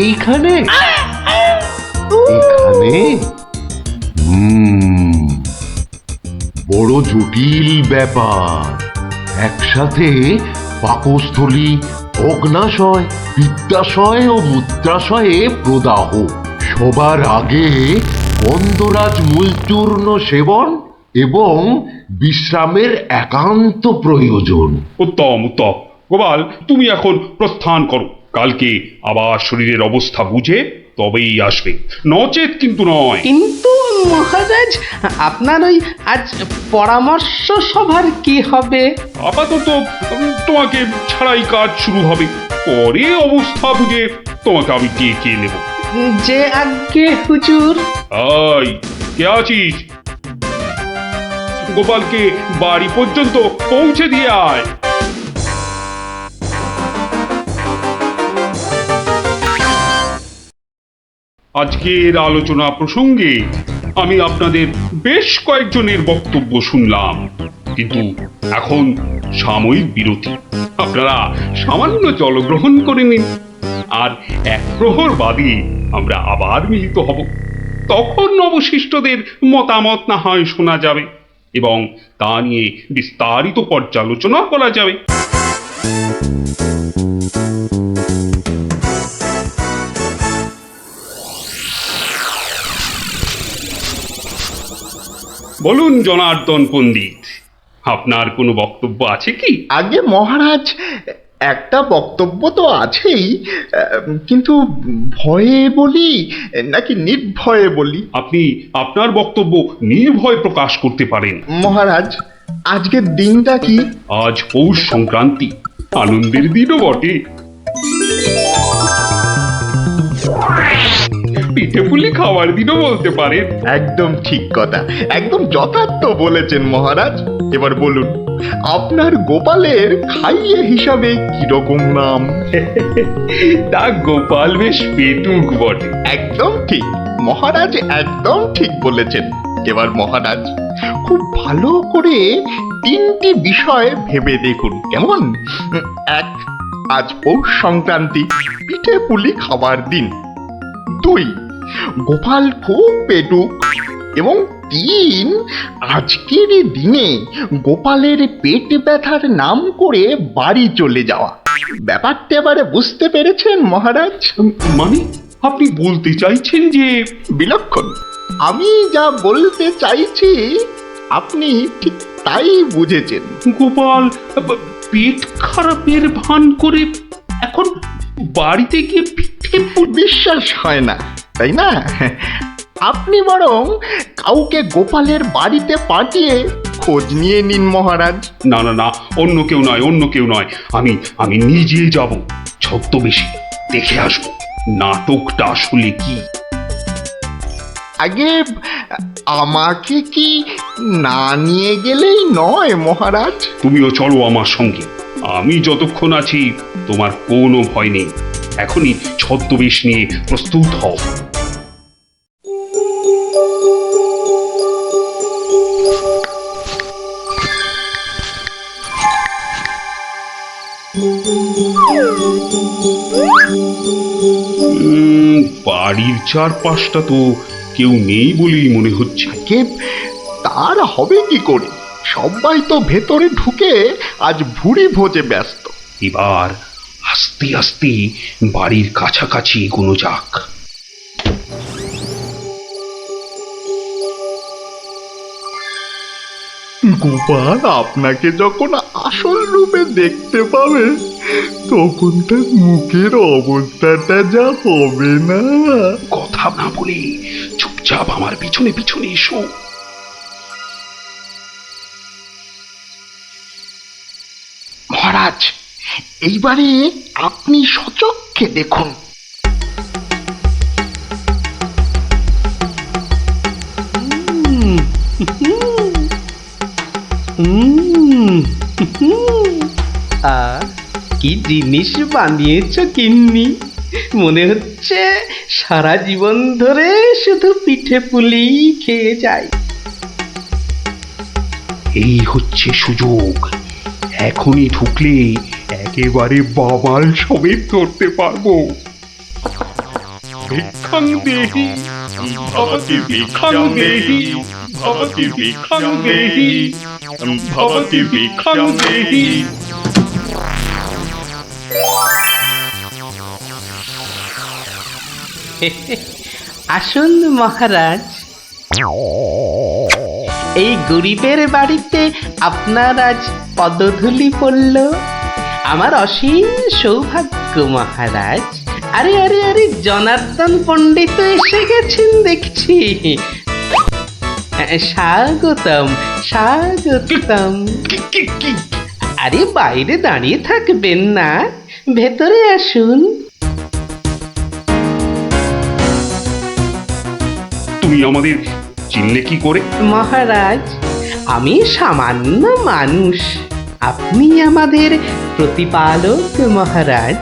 S12: এইখানে? এখানে? বড় জটিল ব্যাপার। একসাথে পাকস্থলী, অগ্নাশয়, পিত্তাশয় ও মূত্রাশয়ে প্রদাহ। সবার আগে গন্ধরাজ মূলচূর্ণ সেবন এবং বিশ্রামের একান্ত প্রয়োজন।
S7: উত্তম উত্তম। গোপাল, তুমি এখন প্রস্থান করো। কালকে আবার শরীরের অবস্থা বুঝে তবেই আসবে, নচেত কিন্তু নয়।
S4: কিন্তু মহারাজ, আপনার ওই আজ পরামর্শ সভার কি হবে?
S7: আপাতত তোমাকে ছাড়াই কাজ শুরু হবে, পরে অবস্থা বুঝে তোমাকে আমি ডেকে নেব।
S4: যে আজ্ঞে হুজুর।
S7: আই, কে আছিস? গোপালকে বাড়ি পর্যন্ত পৌঁছে দিয়ে আয়। আজকের আলোচনা প্রসঙ্গে আমি আপনাদের বেশ কয়েকজনের বক্তব্য শুনলাম, কিন্তু এখন সাময়িক বিরতি। আপনারা সামান্য জলগ্রহণ করে নিন, আর এক প্রহর বাদে আমরা আবার মিলিত হব। তখন অবশিষ্টদের মতামত না হয় শোনা যাবে এবং তা নিয়ে বিস্তারিত পর্যালোচনা করা যাবে। বলুন জনার্দন পণ্ডিত, আপনার কোনো বক্তব্য আছে কি?
S5: আগে মহারাজ, একটা বক্তব্য তো আছেই, কিন্তু ভয়ে বলি নাকি নির্ভয়ে বলি?
S7: আপনি আপনার বক্তব্য নির্ভয় প্রকাশ করতে পারেন।
S5: মহারাজ, আজকের দিনটা কি?
S7: আজ পৌষ সংক্রান্তি, আনন্দের দিনও বটে। পিঠে পুলি খাওয়ার দিনও বলতে পারেন।
S5: একদম ঠিক কথা, একদম যথার্থ বলেছেন মহারাজ। এবার বলুন, আপনার গোপালের খাইয়ে হিসাবে কিরকম নাম?
S7: তা গোপাল বেশ পেটুক বটে।
S5: একদম ঠিক মহারাজ, একদম ঠিক বলেছেন। এবার মহারাজ খুব ভালো করে তিনটি বিষয় ভেবে দেখুন, কেমন? এক, আজ পৌষ সংক্রান্তি, পিঠে পুলি খাবার দিন। দুই, গোপাল খুব পেটুক। এবং তিন, আজকের দিনে গোপালের পেট ব্যথার নাম করে বাড়ি চলে যাওয়া। ব্যাপারটা এবারে বুঝতে পেরেছেন মহারাজ?
S7: মানে আপনি বলতে চাইছেন যে?
S5: বিলক্ষণ, আমি যা বলতে চাইছি আপনি ঠিক তাই বুঝেছেন।
S7: গোপাল পেট খারাপের ভান করে এখন বাড়িতে গিয়ে পিঠে
S5: বিশ্বাস হয় না, তাই না? আপনি বরং কাউকে গোপালের বাড়িতে পাঠিয়ে খোঁজ নিয়ে নিন মহারাজ।
S7: না না না, অন্য কেউ নয়, অন্য কেউ নয়, আমি নিজে যাব, ছদ্মবেশে দেখে আসবো নাটকটা আসলে কি।
S5: আগে আমাকে কি না নিয়ে গেলেই নয় মহারাজ?
S7: তুমিও চলো আমার সঙ্গে। আমি যতক্ষণ আছি তোমার কোনো ভয় নেই। এখনই ছদ্মবেশ নিয়ে প্রস্তুত হও।
S2: Mm-hmm.
S7: বাড়ির চারপাশটা তো কেউ নেই বলেই মনে হচ্ছে।
S5: কে তার হবে কি করে? সবাই তো ভেতরে ঢুকে আজ ভুড়ি ভোজে ব্যস্ত।
S7: এবার আস্তে আস্তে বাড়ির কাছাকাছি এগোনো যাক।
S5: গোপাল আপনাকে যখন আসল রূপে দেখতে পাবে তখন তার মুখের অবস্থাটা যা হবে না।
S7: কথা না বলে চুপচাপ আমার পিছনে পিছনে এসো।
S5: মহারাজ, এইবারে আপনি সচক্ষে দেখুন।
S1: কি জিনিস বানিয়েছ গিন্নি, মনে হচ্ছে সারা জীবন ধরে শুধু পিঠে পুলি খেয়ে যায়।
S7: এই হচ্ছে সুযোগ, এখনই ঢুকলে একেবারে বাবাল সমেত ধরতে পারবো। ভিক্ষাং দেহি ভবতি ভিক্ষাং দেহি ভবতি ভিক্ষাং দেহি ভবতি ভিক্ষাং দেহি।
S1: আসুন মহারাজ, এই গরিবের বাড়িতে আপনার আজ পদধূলি পড়ল, আমার অসীম সৌভাগ্য মহারাজ। আরে আরে আরে, জনার্দন পণ্ডিত এসে গেছেন দেখছি। স্বাগতম স্বাগতম। আরে বাইরে দাঁড়িয়ে থাকবেন না, ভেতরে আসুন।
S7: তুমি আমাদের চিনলে কি করে?
S1: মহারাজ, আমি সামান্য মানুষ, আপনি আমাদের প্রতিপালক মহারাজ।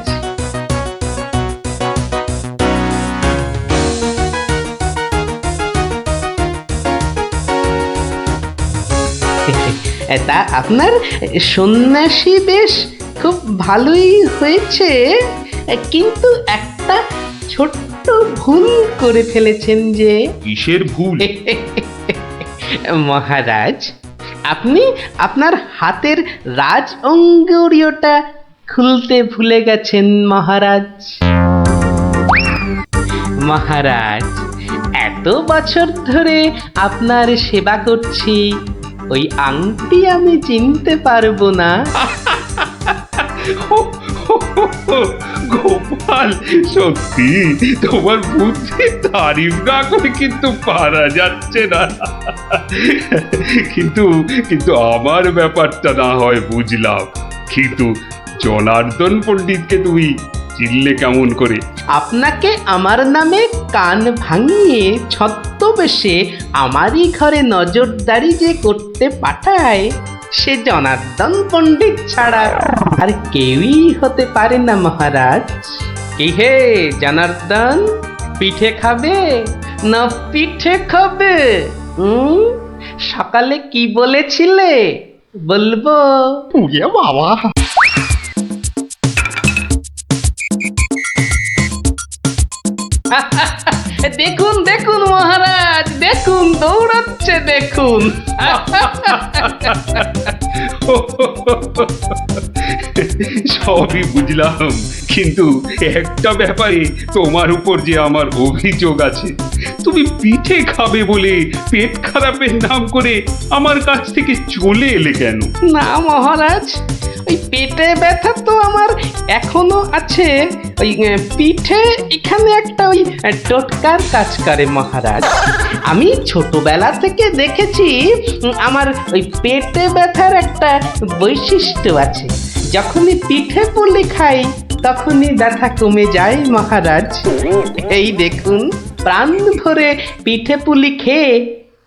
S1: তা আপনার সন্ন্যাসী বেশ খুব ভালোই হয়েছে, কিন্তু একটা ছোট্ট ভুল করে ফেলেছেন। যে
S7: কিসের ভুল?
S1: মহারাজ, আপনি আপনার হাতের রাজ অঙ্গুরীয়টা খুলতে ভুলে গেছেন মহারাজ। মহারাজ, এত বছর ধরে আপনার সেবা করছি, ওই আংটি আমি চিনতে পারবো না?
S7: গোপাল, সত্যি তোমার বুদ্ধি তারিফ না করে কিন্তু পারা যাচ্ছে না। কিন্তু কিন্তু আমার ব্যাপারটা না হয় বুঝলাম, কিন্তু জনার্দন পণ্ডিতকে তুমি চিনলে কেমন করে?
S1: আপনাকে আমার নামে কান ভাঙিয়ে ছদ্মবেশে আমারই ঘরে নজরদারি যে করতে পাঠায়, সে জনার্দন পণ্ডিত ছাড়া আর কেউই হতে পারে না মহারাজ। কি হে জনার্দন, পিঠে খাবে না পিঠে খাবে? সকালে কি বলেছিলে বলবো?
S5: বাবা,
S1: দেখুন দেখুন মহারাজ, দেখুন দৌড়াচ্ছে দেখুন।
S7: সবই বুঝলাম, কিন্তু একটা ব্যাপারে তোমার উপর যে আমার অভিযোগ আছে। তুমি পিঠে খাবে বলে পেট খারাপের নাম করে আমার কাছ থেকে চলে এলে কেন?
S1: না মহারাজ, ওই পেটে ব্যথা তো আমার এখনো আছে। ওই পিঠে এখানে একটা ওই টোটকার কাজ করে মহারাজ। আমি ছোটবেলা থেকে দেখেছি আমার ওই পেটে ব্যথার একটা বৈশিষ্ট্য আছে, যখনই পিঠে পুলি খাই তখনই ব্যথা কমে যায় মহারাজ। এই দেখুন, প্রাণ ভরে পিঠে পুলি খেয়ে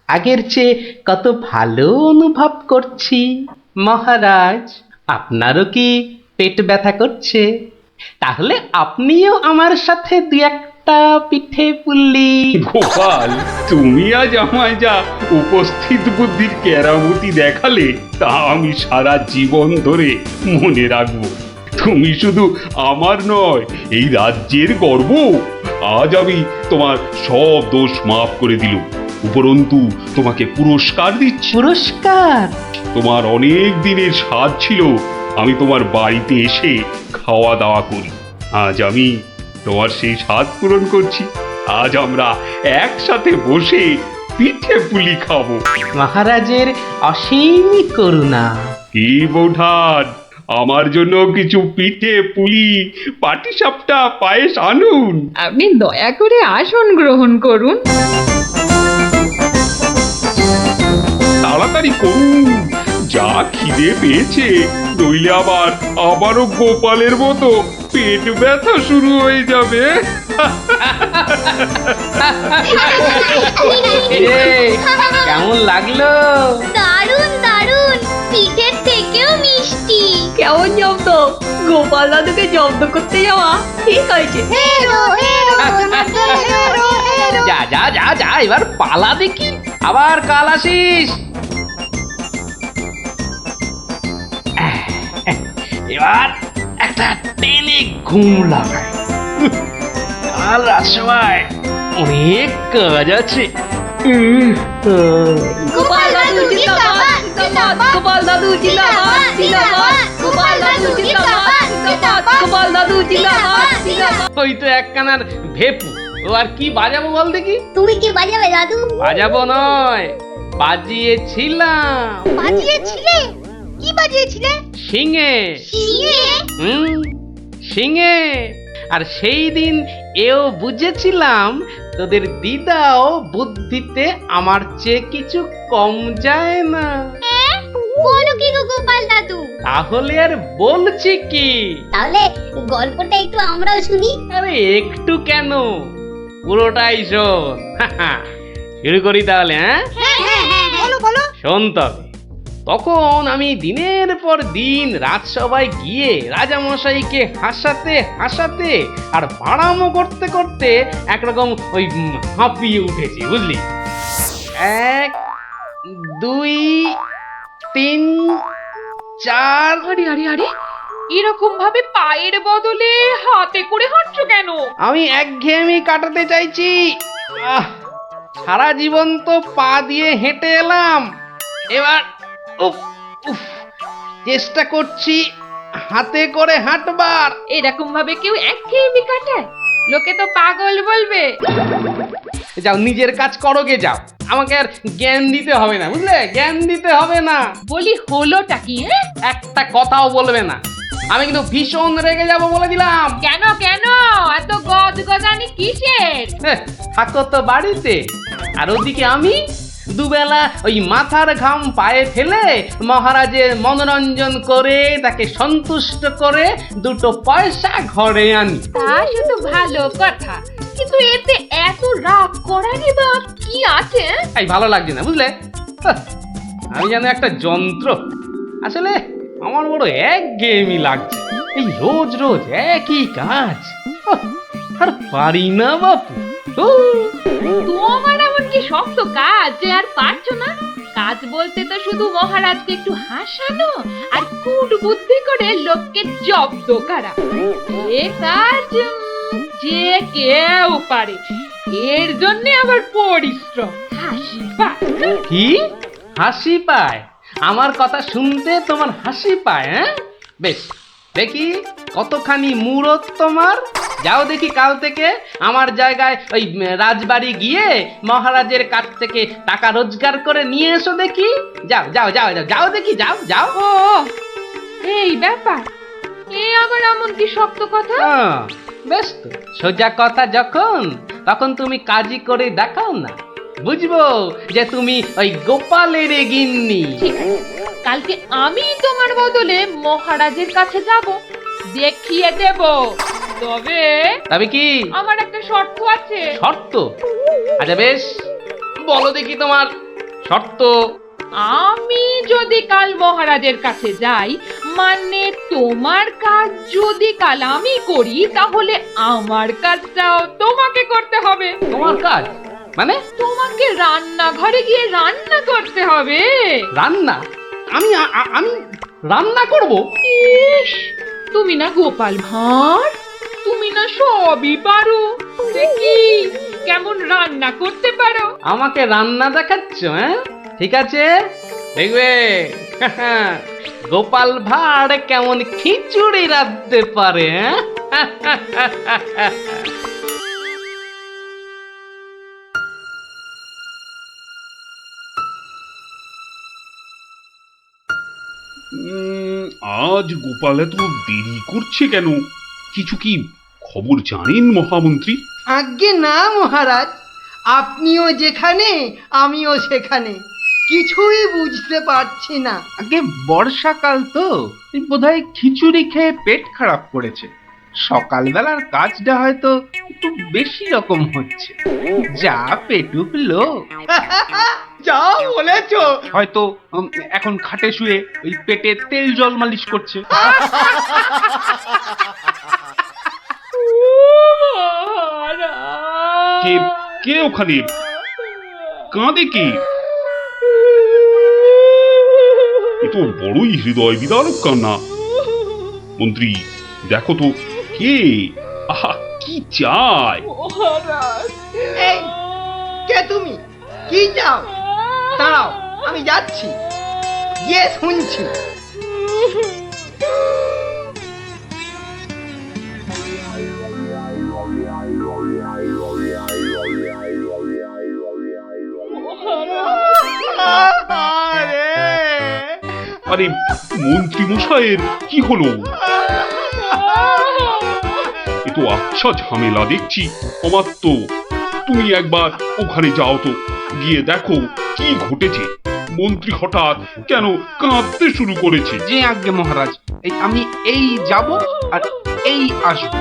S1: আগের চেয়ে কত ভালো অনুভব করছি মহারাজ। আপনারও কি পেট ব্যথা করছে? তাহলে আপনিও আমার সাথে দু একটা পিঠে পুলি।
S7: গোপাল, তুমি আজ আমায় যা উপস্থিত বুদ্ধির কেরামতি দেখালে তা আমি সারা জীবন ধরে মনে রাখবো। তুমি শুধু আমার নয়, এই রাজ্যের গর্ব। আজ আমি তোমার সব দোষ মাফ করে দিলুম, উপরন্তু তোমাকে পুরস্কার দিচ্ছি।
S1: পুরস্কার?
S7: তোমার অনেক দিনের স্বাদ ছিল আমি তোমার বাড়িতে এসে খাওয়া দাওয়া করি। আজ আমি তোমার সেই স্বাদ পূরণ করছি। আজ আমরা একসাথে বসে পিঠে পুলি খাবো।
S1: মহারাজের অসীম করুণা।
S7: কি বৌঠান, আমার জন্য কিছু পিঠে পুলি পাটিসাপটা পায়েস আনুন।
S6: আপনি দয়া করে আসন গ্রহণ করুন।
S7: তাড়াতাড়ি করুন, যা খিদে পেয়েছে, নইলে আবারও গোপালের মতো পেট ব্যথা শুরু হয়ে যাবে।
S1: কেমন লাগলো?
S2: দারুণ দারুণ, পিঠের থেকেও মিষ্টি।
S14: কেমন জব্দ? গোপাল দাদুকে জব্দ করতে যাওয়া ঠিক হয়েছে।
S3: যা যা যা যা, এবার পালা দেখি, আবার কাল আসিস। এবার একটা টেনে ঘুম লাগায়। কাল রাজসভায় অনেক কাজ আছে।
S2: গোপাল দাদু জিন্দাবাদ, জিন্দাবাদ।
S14: গোপাল দাদু জিন্দাবাদ, জিন্দাবাদ। গোপাল দাদু জিন্দাবাদ, জিন্দাবাদ। গোপাল দাদু জিন্দাবাদ, জিন্দাবাদ।
S3: ওই তো একখানার ভেপু, ও আর কি বাজাবো বল দেখি?
S2: তুমি কি বাজাবে দাদু?
S3: বাজাবো নয়, বাজিয়েছিলাম।
S2: বাজিয়েছিলে? কি বাজিয়েছিলে?
S3: শিঙে।
S2: শিঙে?
S3: শিঙে। আর সেই দিন এও বুঝেছিলাম তোদের দিদাও বুদ্ধিতে আমার চেয়ে কিছু কম যায় না।
S2: বলো কি গো গোপাল দাদু?
S3: তাহলে আর বলছি কি,
S2: তাহলে গল্পটা একটু আমরাও শুনি।
S3: আরে একটু কেন, পুরোটাই শোন। শুরু করি তাহলে। হ্যাঁ,
S2: বলো বলো।
S3: শোন তবে। তখন আমি দিনের পর দিন রাজসভায় গিয়ে রাজামশাইকে হাসাতে হাসাতে আর বাড়ামো করতে করতে একরকম ওই হাঁপিয়ে উঠেছি, বুঝলি? 1 2 3 4।
S6: আরে আরে আরে, এরকম ভাবে পায়ের বদলে হাতে করে হাঁটছো কেন?
S3: আমি একঘেয়েমি কাটাতে চাইছি। সারা জীবন তো পা দিয়ে হেঁটে এলাম, এবার উফ উফ চেষ্টা করছি হাতে করে হাঁটবার।
S6: এরকম ভাবে কেউ একঘেয়েমি কাটায়? লোকে তো পাগল বলবে।
S3: যাও, নিজের কাজ করো গে, যাও। আমাকে আর জ্ঞান দিতে হবে না, বুঝলে? জ্ঞান দিতে হবে না।
S6: বলি হলোটা কি?
S3: একটা কথাও বলবে না, আমি কিন্তু ভীষণ রেগে যাব বলে দিলাম।
S6: কেন কেন এত গজগজানি কিসের?
S3: থাকো তো বাড়িতে, আর ওদিকে আমি দুবেলা ওই মাথার ঘাম পায়ে ফেলে মহারাজের মনোরঞ্জন করে তাকে সন্তুষ্ট করে 2 পয়সা ঘরে আনি।
S6: তা শুধু ভালো কথা, কিন্তু এতে এত রাগ করারই বা কি আছে?
S3: এই ভালো লাগছে না, বুঝলে? আমি যেন একটা যন্ত্র। আসলে আমার বড় একঘেয়েমি লাগছে, এই রোজ রোজ একই কাজ। আর পারি না বাপু।
S6: তোমার এমন কি শক্ত কাজ যে আর পারছো না? কাজ বলতে তো শুধু মহারাজকে একটু হাসানো আর কুট বুদ্ধি করে লোককে জব্দ করা। এ কাজ যে কেউ পারে, এর জন্য আবার পরিশ্রম। হাসি পায়।
S3: কি হাসি পায়? আমার কথা শুনতে তোমার হাসি পায়? হ্যাঁ, বেশ, দেখি কতখানি মুরত তোমার। যাও দেখি কাল থেকে আমার জায়গায় ওই রাজবাড়ি গিয়ে মহারাজের কাছ থেকে টাকা রোজগার করে নিয়ে এসো দেখি। যাও যাও যাও যাও যাও দেখি, যাও যাও।
S6: ও এই ব্যাপার, এ আবার এমন কি শক্ত কথা?
S3: বেশ তো, সোজা কথা যখন, তখন তুমি কাজই করে দেখাও না, বুঝবো যে তুমি ওই গোপালের গিন্নি।
S6: ঠিক আছে, কালকে আমি তোমার বদলে মহারাজের কাছে যাব, দেখিয়ে দেব। তবে
S3: কি
S6: আমার একটা শর্ত আছে।
S3: শর্ত? আচ্ছা বেশ, বলো দেখি তোমার শর্ত।
S6: আমি যদি কাল মহারাজের কাছে যাই, মানে তোমার কাজ যদি কাল আমি করি, তাহলে আমার কাজটাও তোমাকে করতে হবে।
S3: তোমার কাজ মানে?
S6: তোমাকে রান্নাঘরে গিয়ে রান্না করতে হবে।
S3: রান্না? আমি রান্না করব?
S6: ইস, তুমি না গোপাল ভাঁড়, তুমি না সবই পারো। দেখি কেমন রান্না করতে পারো।
S4: আমাকে রান্না দেখাচ্ছ? হ্যাঁ, ঠিক আছে, দেখবে গোপাল ভাঁড় কেমন খিচুড়ি রাঁধতে পারে। হ্যাঁ
S7: আজ গোপাল এত দেরি করছে কেন? কিছু কি খবর জানেন মহামন্ত্রী?
S8: আজ্ঞে না মহারাজ, আপনিও যেখানে আমিও সেখানে, কিছুই বুঝতে পারছি না।
S1: আগে বর্ষাকাল তো, বোধহয় খিচুড়ি খেয়ে পেট খারাপ করেছে। সকালবেলার কাজটা হয়তো একটু বেশি রকম হচ্ছে, যা পেটুক লোক।
S8: যা বলেছো।
S1: হয়তো এখন খাটে শুয়ে ওই পেটে তেল জল মালিশ করছে।
S7: কে কে ওখানে কাঁদে? কে? এ তো বড়ই হৃদয় বিদারক কান্না। মন্ত্রী, দেখো তো কে? আহা, কি চায়?
S8: এই, কে তুমি? কি চাও? দাঁড়াও, আমি যাচ্ছি, গিয়ে শুনছি।
S7: আরে মন্ত্রী মশাইয়ের কি হলো? এ তো আচ্ছা ঝামেলা দেখছি। অমাত্য, তুমি একবার ওখানে যাও তো, গিয়ে দেখো কি ঘটেছে। মন্ত্রী হঠাৎ কেন কাঁদতে শুরু করেছে?
S1: যে আজ্ঞে মহারাজ, আমি এই যাব আর এই আসব।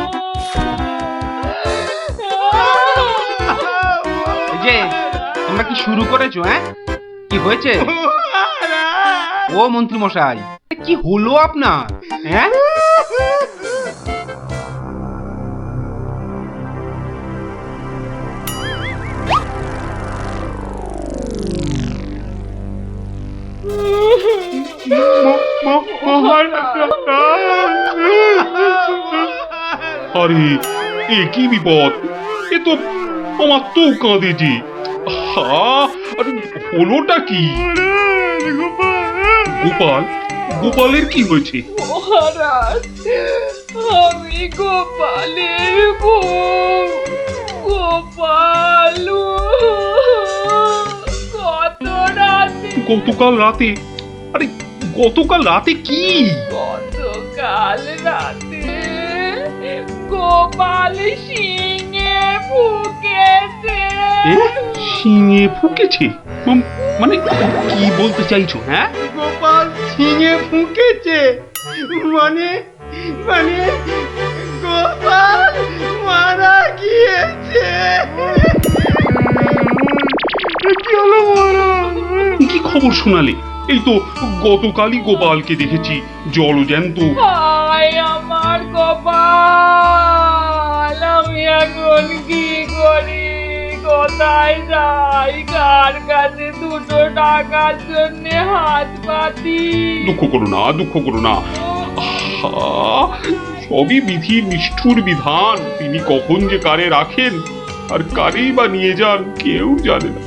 S1: যে তোমরা কি শুরু করেছো? হ্যাঁ, কি হয়েছে? ও মন্ত্রী মশাই, কি হলো আপনার? হ্যাঁ,
S7: আরে এ কি বিপদ! এ তো অমাত্য কাঁদে যে। আরে হলোটা কি? গোপাল, গোপালের কি হয়েছে?
S6: মহারাজ, আমি গোপালের বউ। গোপাল
S7: গতকাল রাতে? আরে গতকাল রাতে কি?
S6: গতকাল রাতে গোপাল শিঙে ফুকেছে।
S7: শিঙে ফুকেছে? মানে কি বলতে চাইছো? হ্যাঁ,
S8: গোপাল শিঙে ফুঁকেছে মানে মানে গোপাল মারা গিয়েছে।
S7: কি খবর শোনালে? এই তো গতকালই গোপালকে দেখেছি জলজ্যান্ত।
S6: হায় আমার গোপাল, আমি এখন কি করি? কোথায় যাই? কার কাছে দুটো টাকার জন্য হাত পাতি?
S7: দুঃখ করো না, দুঃখ করো না। সবই বিধির নিষ্ঠুর বিধান। তিনি কখন যে কারে রাখেন আর কারেই বা নিয়ে যান কেউ জানে না,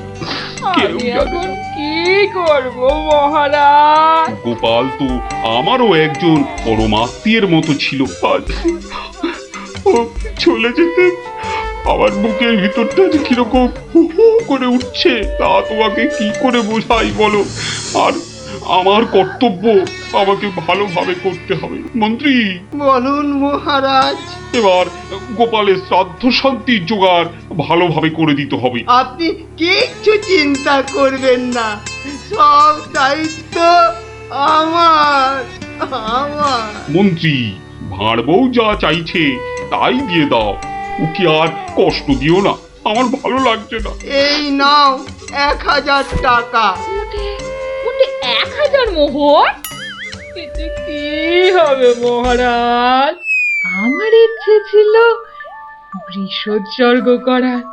S7: কেউ জানে না।
S6: কি করব মহারাজ?
S7: গোপাল তো আমারও একজন পরমাত্মীয়ের মতো ছিল। আজ ও চলে যেতে আমার বুকের ভিতরটা যে কিরকম হু হু করে উঠছে, তা তোমাকে কি করে বোঝাই বলো? আর আমার কর্তব্য আমাকে ভালোভাবে করতে হবে। মন্ত্রী,
S8: বলুন মহারাজ।
S7: এবার গোপালের শ্রাদ্ধ শান্তির জোগাড় ভালোভাবে করে দিতে হবে।
S8: আপনি কিচ্ছু চিন্তা করবেন না, সব দায়িত্ব আমার।
S7: মন্ত্রী, ভাঁড় বউ যা চাইছে তাই দিয়ে দাও, ওকে আর কষ্ট দিও না, আমার ভালো লাগছে না।
S8: এই নাও 1000 টাকা।
S6: 1000 মোহর? এতে কি হবে মহারাজ? আমার ইচ্ছে ছিল বৃষোৎসর্গ করার,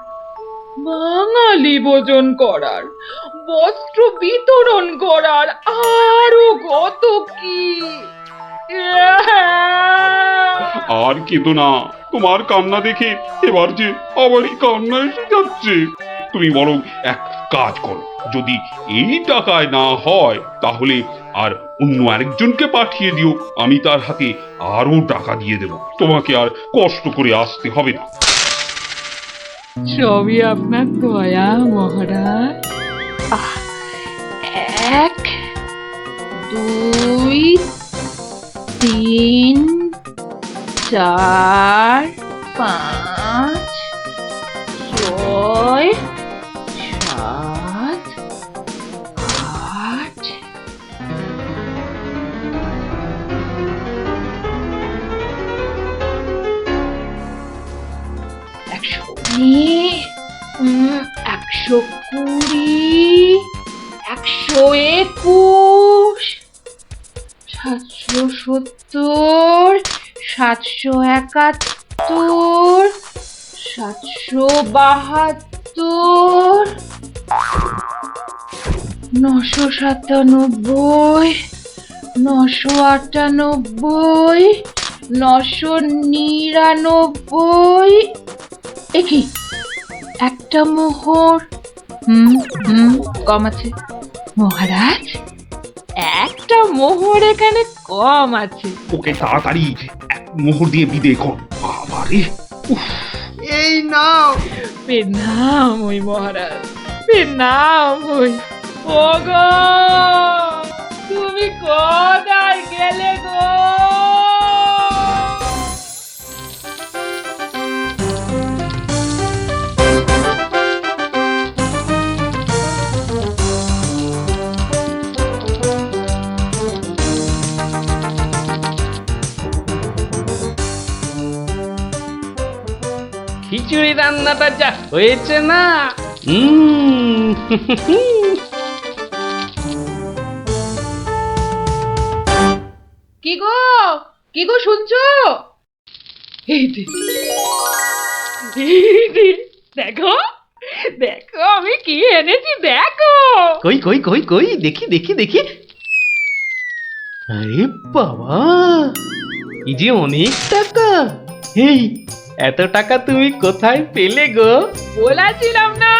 S6: বাঙালি ভোজন করার, বস্ত্র বিতরণ করার, আরো কত কি।
S7: আর কেঁদো না, তোমার কান্না দেখে এবার যে আবারই কান্না এসে যাচ্ছে। তুমি বরং এক কাজ করো, যদি এই টাকায় না হয় তাহলে আর অন্য আরেকজনকে পাঠিয়ে দিও, আমি তার হাতে আরো টাকা দিয়ে দেব, তোমাকে আর কষ্ট করে আসতে হবে না।
S6: সবই আপনার দয়া মহারাজ। 1 2 3 4 5 6 7 8 120 121 770 771 772 997 998 999 একই একটা মোহর কম আছে মহারাজ, একটা মোহর এখানে কম আছে।
S7: ওকে তাড়াতাড়ি এক মোহর দিয়ে বিদে কর। বাবারে,
S8: এই নাও।
S6: প্রণাম ওই মহারাজ, প্রণাম ওই। ওগো তুমি কোথায় গেলে গো?
S3: খিচুড়ি রান্নাটা যা হয়েছে না,
S6: কি গো, কি গো শুনছো? এই যে, দেখো দেখো আমি কি এনেছি, দেখো।
S1: কই কই কই কই, দেখি দেখি দেখি। আরে বাবা, এই যে অনেক টাকা। এই এত টাকা তুমি কোথায় পেলে গো?
S6: বলেছিলাম না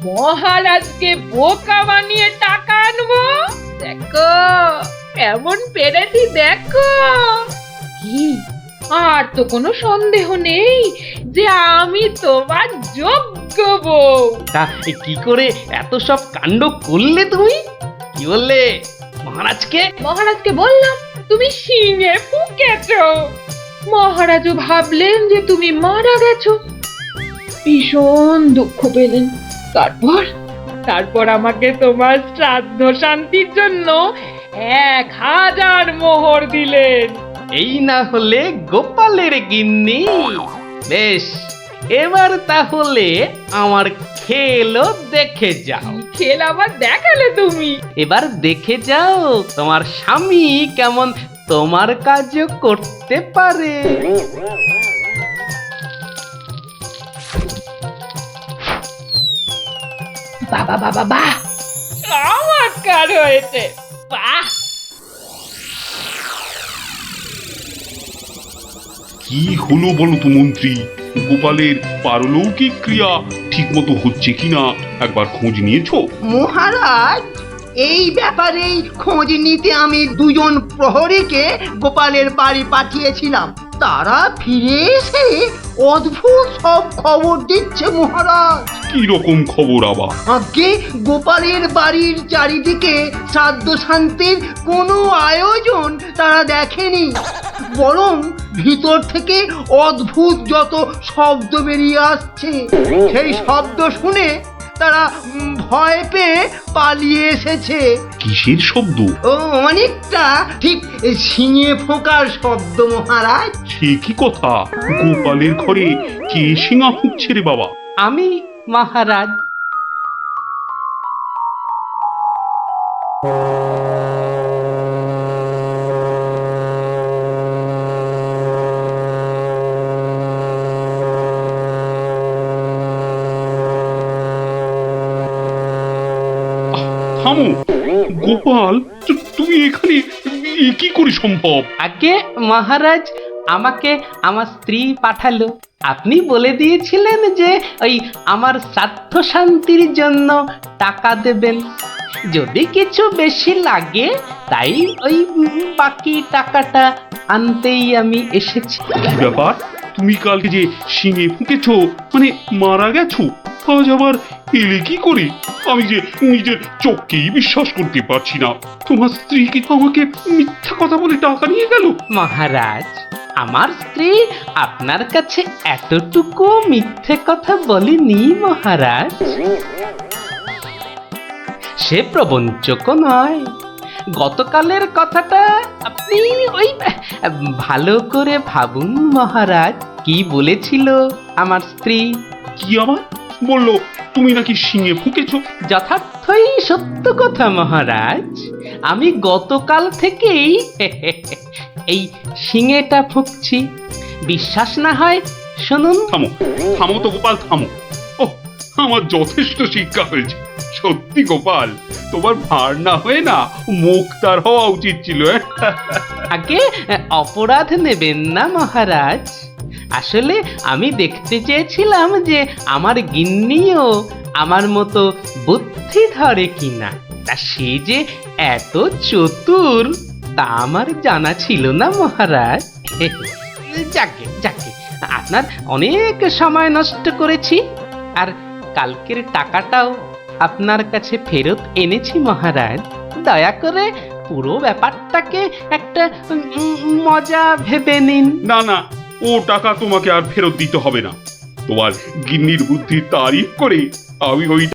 S6: মহারাজকে বোকা বানিয়ে টাকা আনবো। দেখো কেমন পেরেছি, দেখো। কি আর তো কোনো সন্দেহ নেই যে আমি তোমার যোগ্য বউ।
S1: তা কি করে এত সব কাণ্ড করলে তুমি? কি বললে মহারাজকে?
S6: মহারাজকে বললাম তুমি শিঙে ফুকেছো। মহারাজও ভাবলেন যে তুমি মারা গেছো, ভীষণ দুঃখ পেলেন। তারপর আমাকে তোমার শ্রাদ্ধ শান্তির জন্য 1000 মোহর দিলেন।
S1: এই না হলে গোপালের গিন্নি। বেশ, এবার তাহলে আমার খেলও দেখে যাও।
S6: খেল আবার দেখালে তুমি?
S1: এবার দেখে যাও তোমার স্বামী কেমন তোমার কাজও করতে পারে।
S6: বাবা বাবা বাহ, চমৎকার হয়েছে, বাহ।
S7: কি হলো বলো তো মন্ত্রী? গোপালের পারলৌকিক ক্রিয়া ঠিক মতো হচ্ছে কিনা একবার খোঁজ নিয়েছো?
S8: মহারাজ, এই ব্যাপারেই খোঁজ নিতে আমি 2জন প্রহরীকে গোপালের বাড়ি পাঠিয়েছিলাম। তারা ফিরে এসে অদ্ভুত সব খবর দিচ্ছে মহারাজ।
S7: কি রকম খবর আবার?
S8: আগে গোপালের বাড়ির চারিদিকে শ্রাদ্ধ শান্তির কোনো আয়োজন তারা দেখেনি, বরং ভিতর থেকে অদ্ভুত যত শব্দ বেরিয়ে আসছে, সেই শব্দ শুনে তারা ভয় পেয়ে পালিয়ে এসেছে।
S7: কিসের শব্দ?
S8: ও অনেকটা ঠিক শিঙে ফোঁকার শব্দ মহারাজ।
S7: সে কি কথা? গোপালের ঘরে কে শিঙা ফুঁকছে রে বাবা?
S1: আমি মহারাজ।
S7: থামো গোপাল, তুমি এখানে এ কি করে সম্ভব?
S1: আগে মহারাজ আমাকে আমার স্ত্রী পাঠালো। আপনি বলে দিয়েছিলেন যে ওই আমার শ্রাদ্ধ শান্তির জন্য টাকা দেবেন, যদি কিছু বেশি লাগে তাই ওই বাকি টাকাটা আনতেই আমি এসেছি।
S7: কি ব্যাপার, তুমি কালকে যে শিঙে ফুঁকেছো, মানে মারা গেছো, আজ আবার এলে কি করে? আমি যে নিজের চোখকেই বিশ্বাস করতে পারছি না। তোমার স্ত্রী কি আমাকে মিথ্যা কথা বলে টাকা নিয়ে গেল?
S1: মহারাজ, আমার স্ত্রী আপনার কাছে এতটুকু মিথ্যে কথা বলেনি মহারাজ। সে প্রবঞ্চক নয়। গতকালের কথাটা আপনি ওই ভালো করে ভাবুন মহারাজ, কি বলেছিল আমার স্ত্রী।
S7: কি আবার বললো? তুমি নাকি শিঙে ফুঁকেছো?
S1: যথার্থই সত্য কথা মহারাজ। আমি গতকাল থেকেই এই শিঙেটা ফুঁকছি। বিশ্বাস না হয় শুনুন।
S7: থামো থামো তো গোপাল, থামো। ও, আমার যথেষ্ট শিক্ষা হয়েছে। সত্যি গোপাল, তোমার ভার না হয়ে না মুক্তার হওয়া উচিত ছিল।
S1: আগে অপরাধ নেবেন না মহারাজ। আসলে আমি দেখতে চেয়েছিলাম যে আমার গিন্নিও আমার মতো বুদ্ধি ধরে কিনা। তা সে যে এত চতুর তা আমার জানা ছিল না মহারাজ। যাকে যাকে, আপনার অনেক সময় নষ্ট করেছি, আর কালকের টাকাটাও আপনার কাছে ফেরত এনেছি মহারাজ। দয়া করে পুরো ব্যাপারটাকে একটা মজা ভেবে নিন।
S7: না না, ও টাকা তোমাকে আর ফেরত দিতে হবে না। তোমার গিন্নির বুদ্ধির তারিফ করে আমি ওই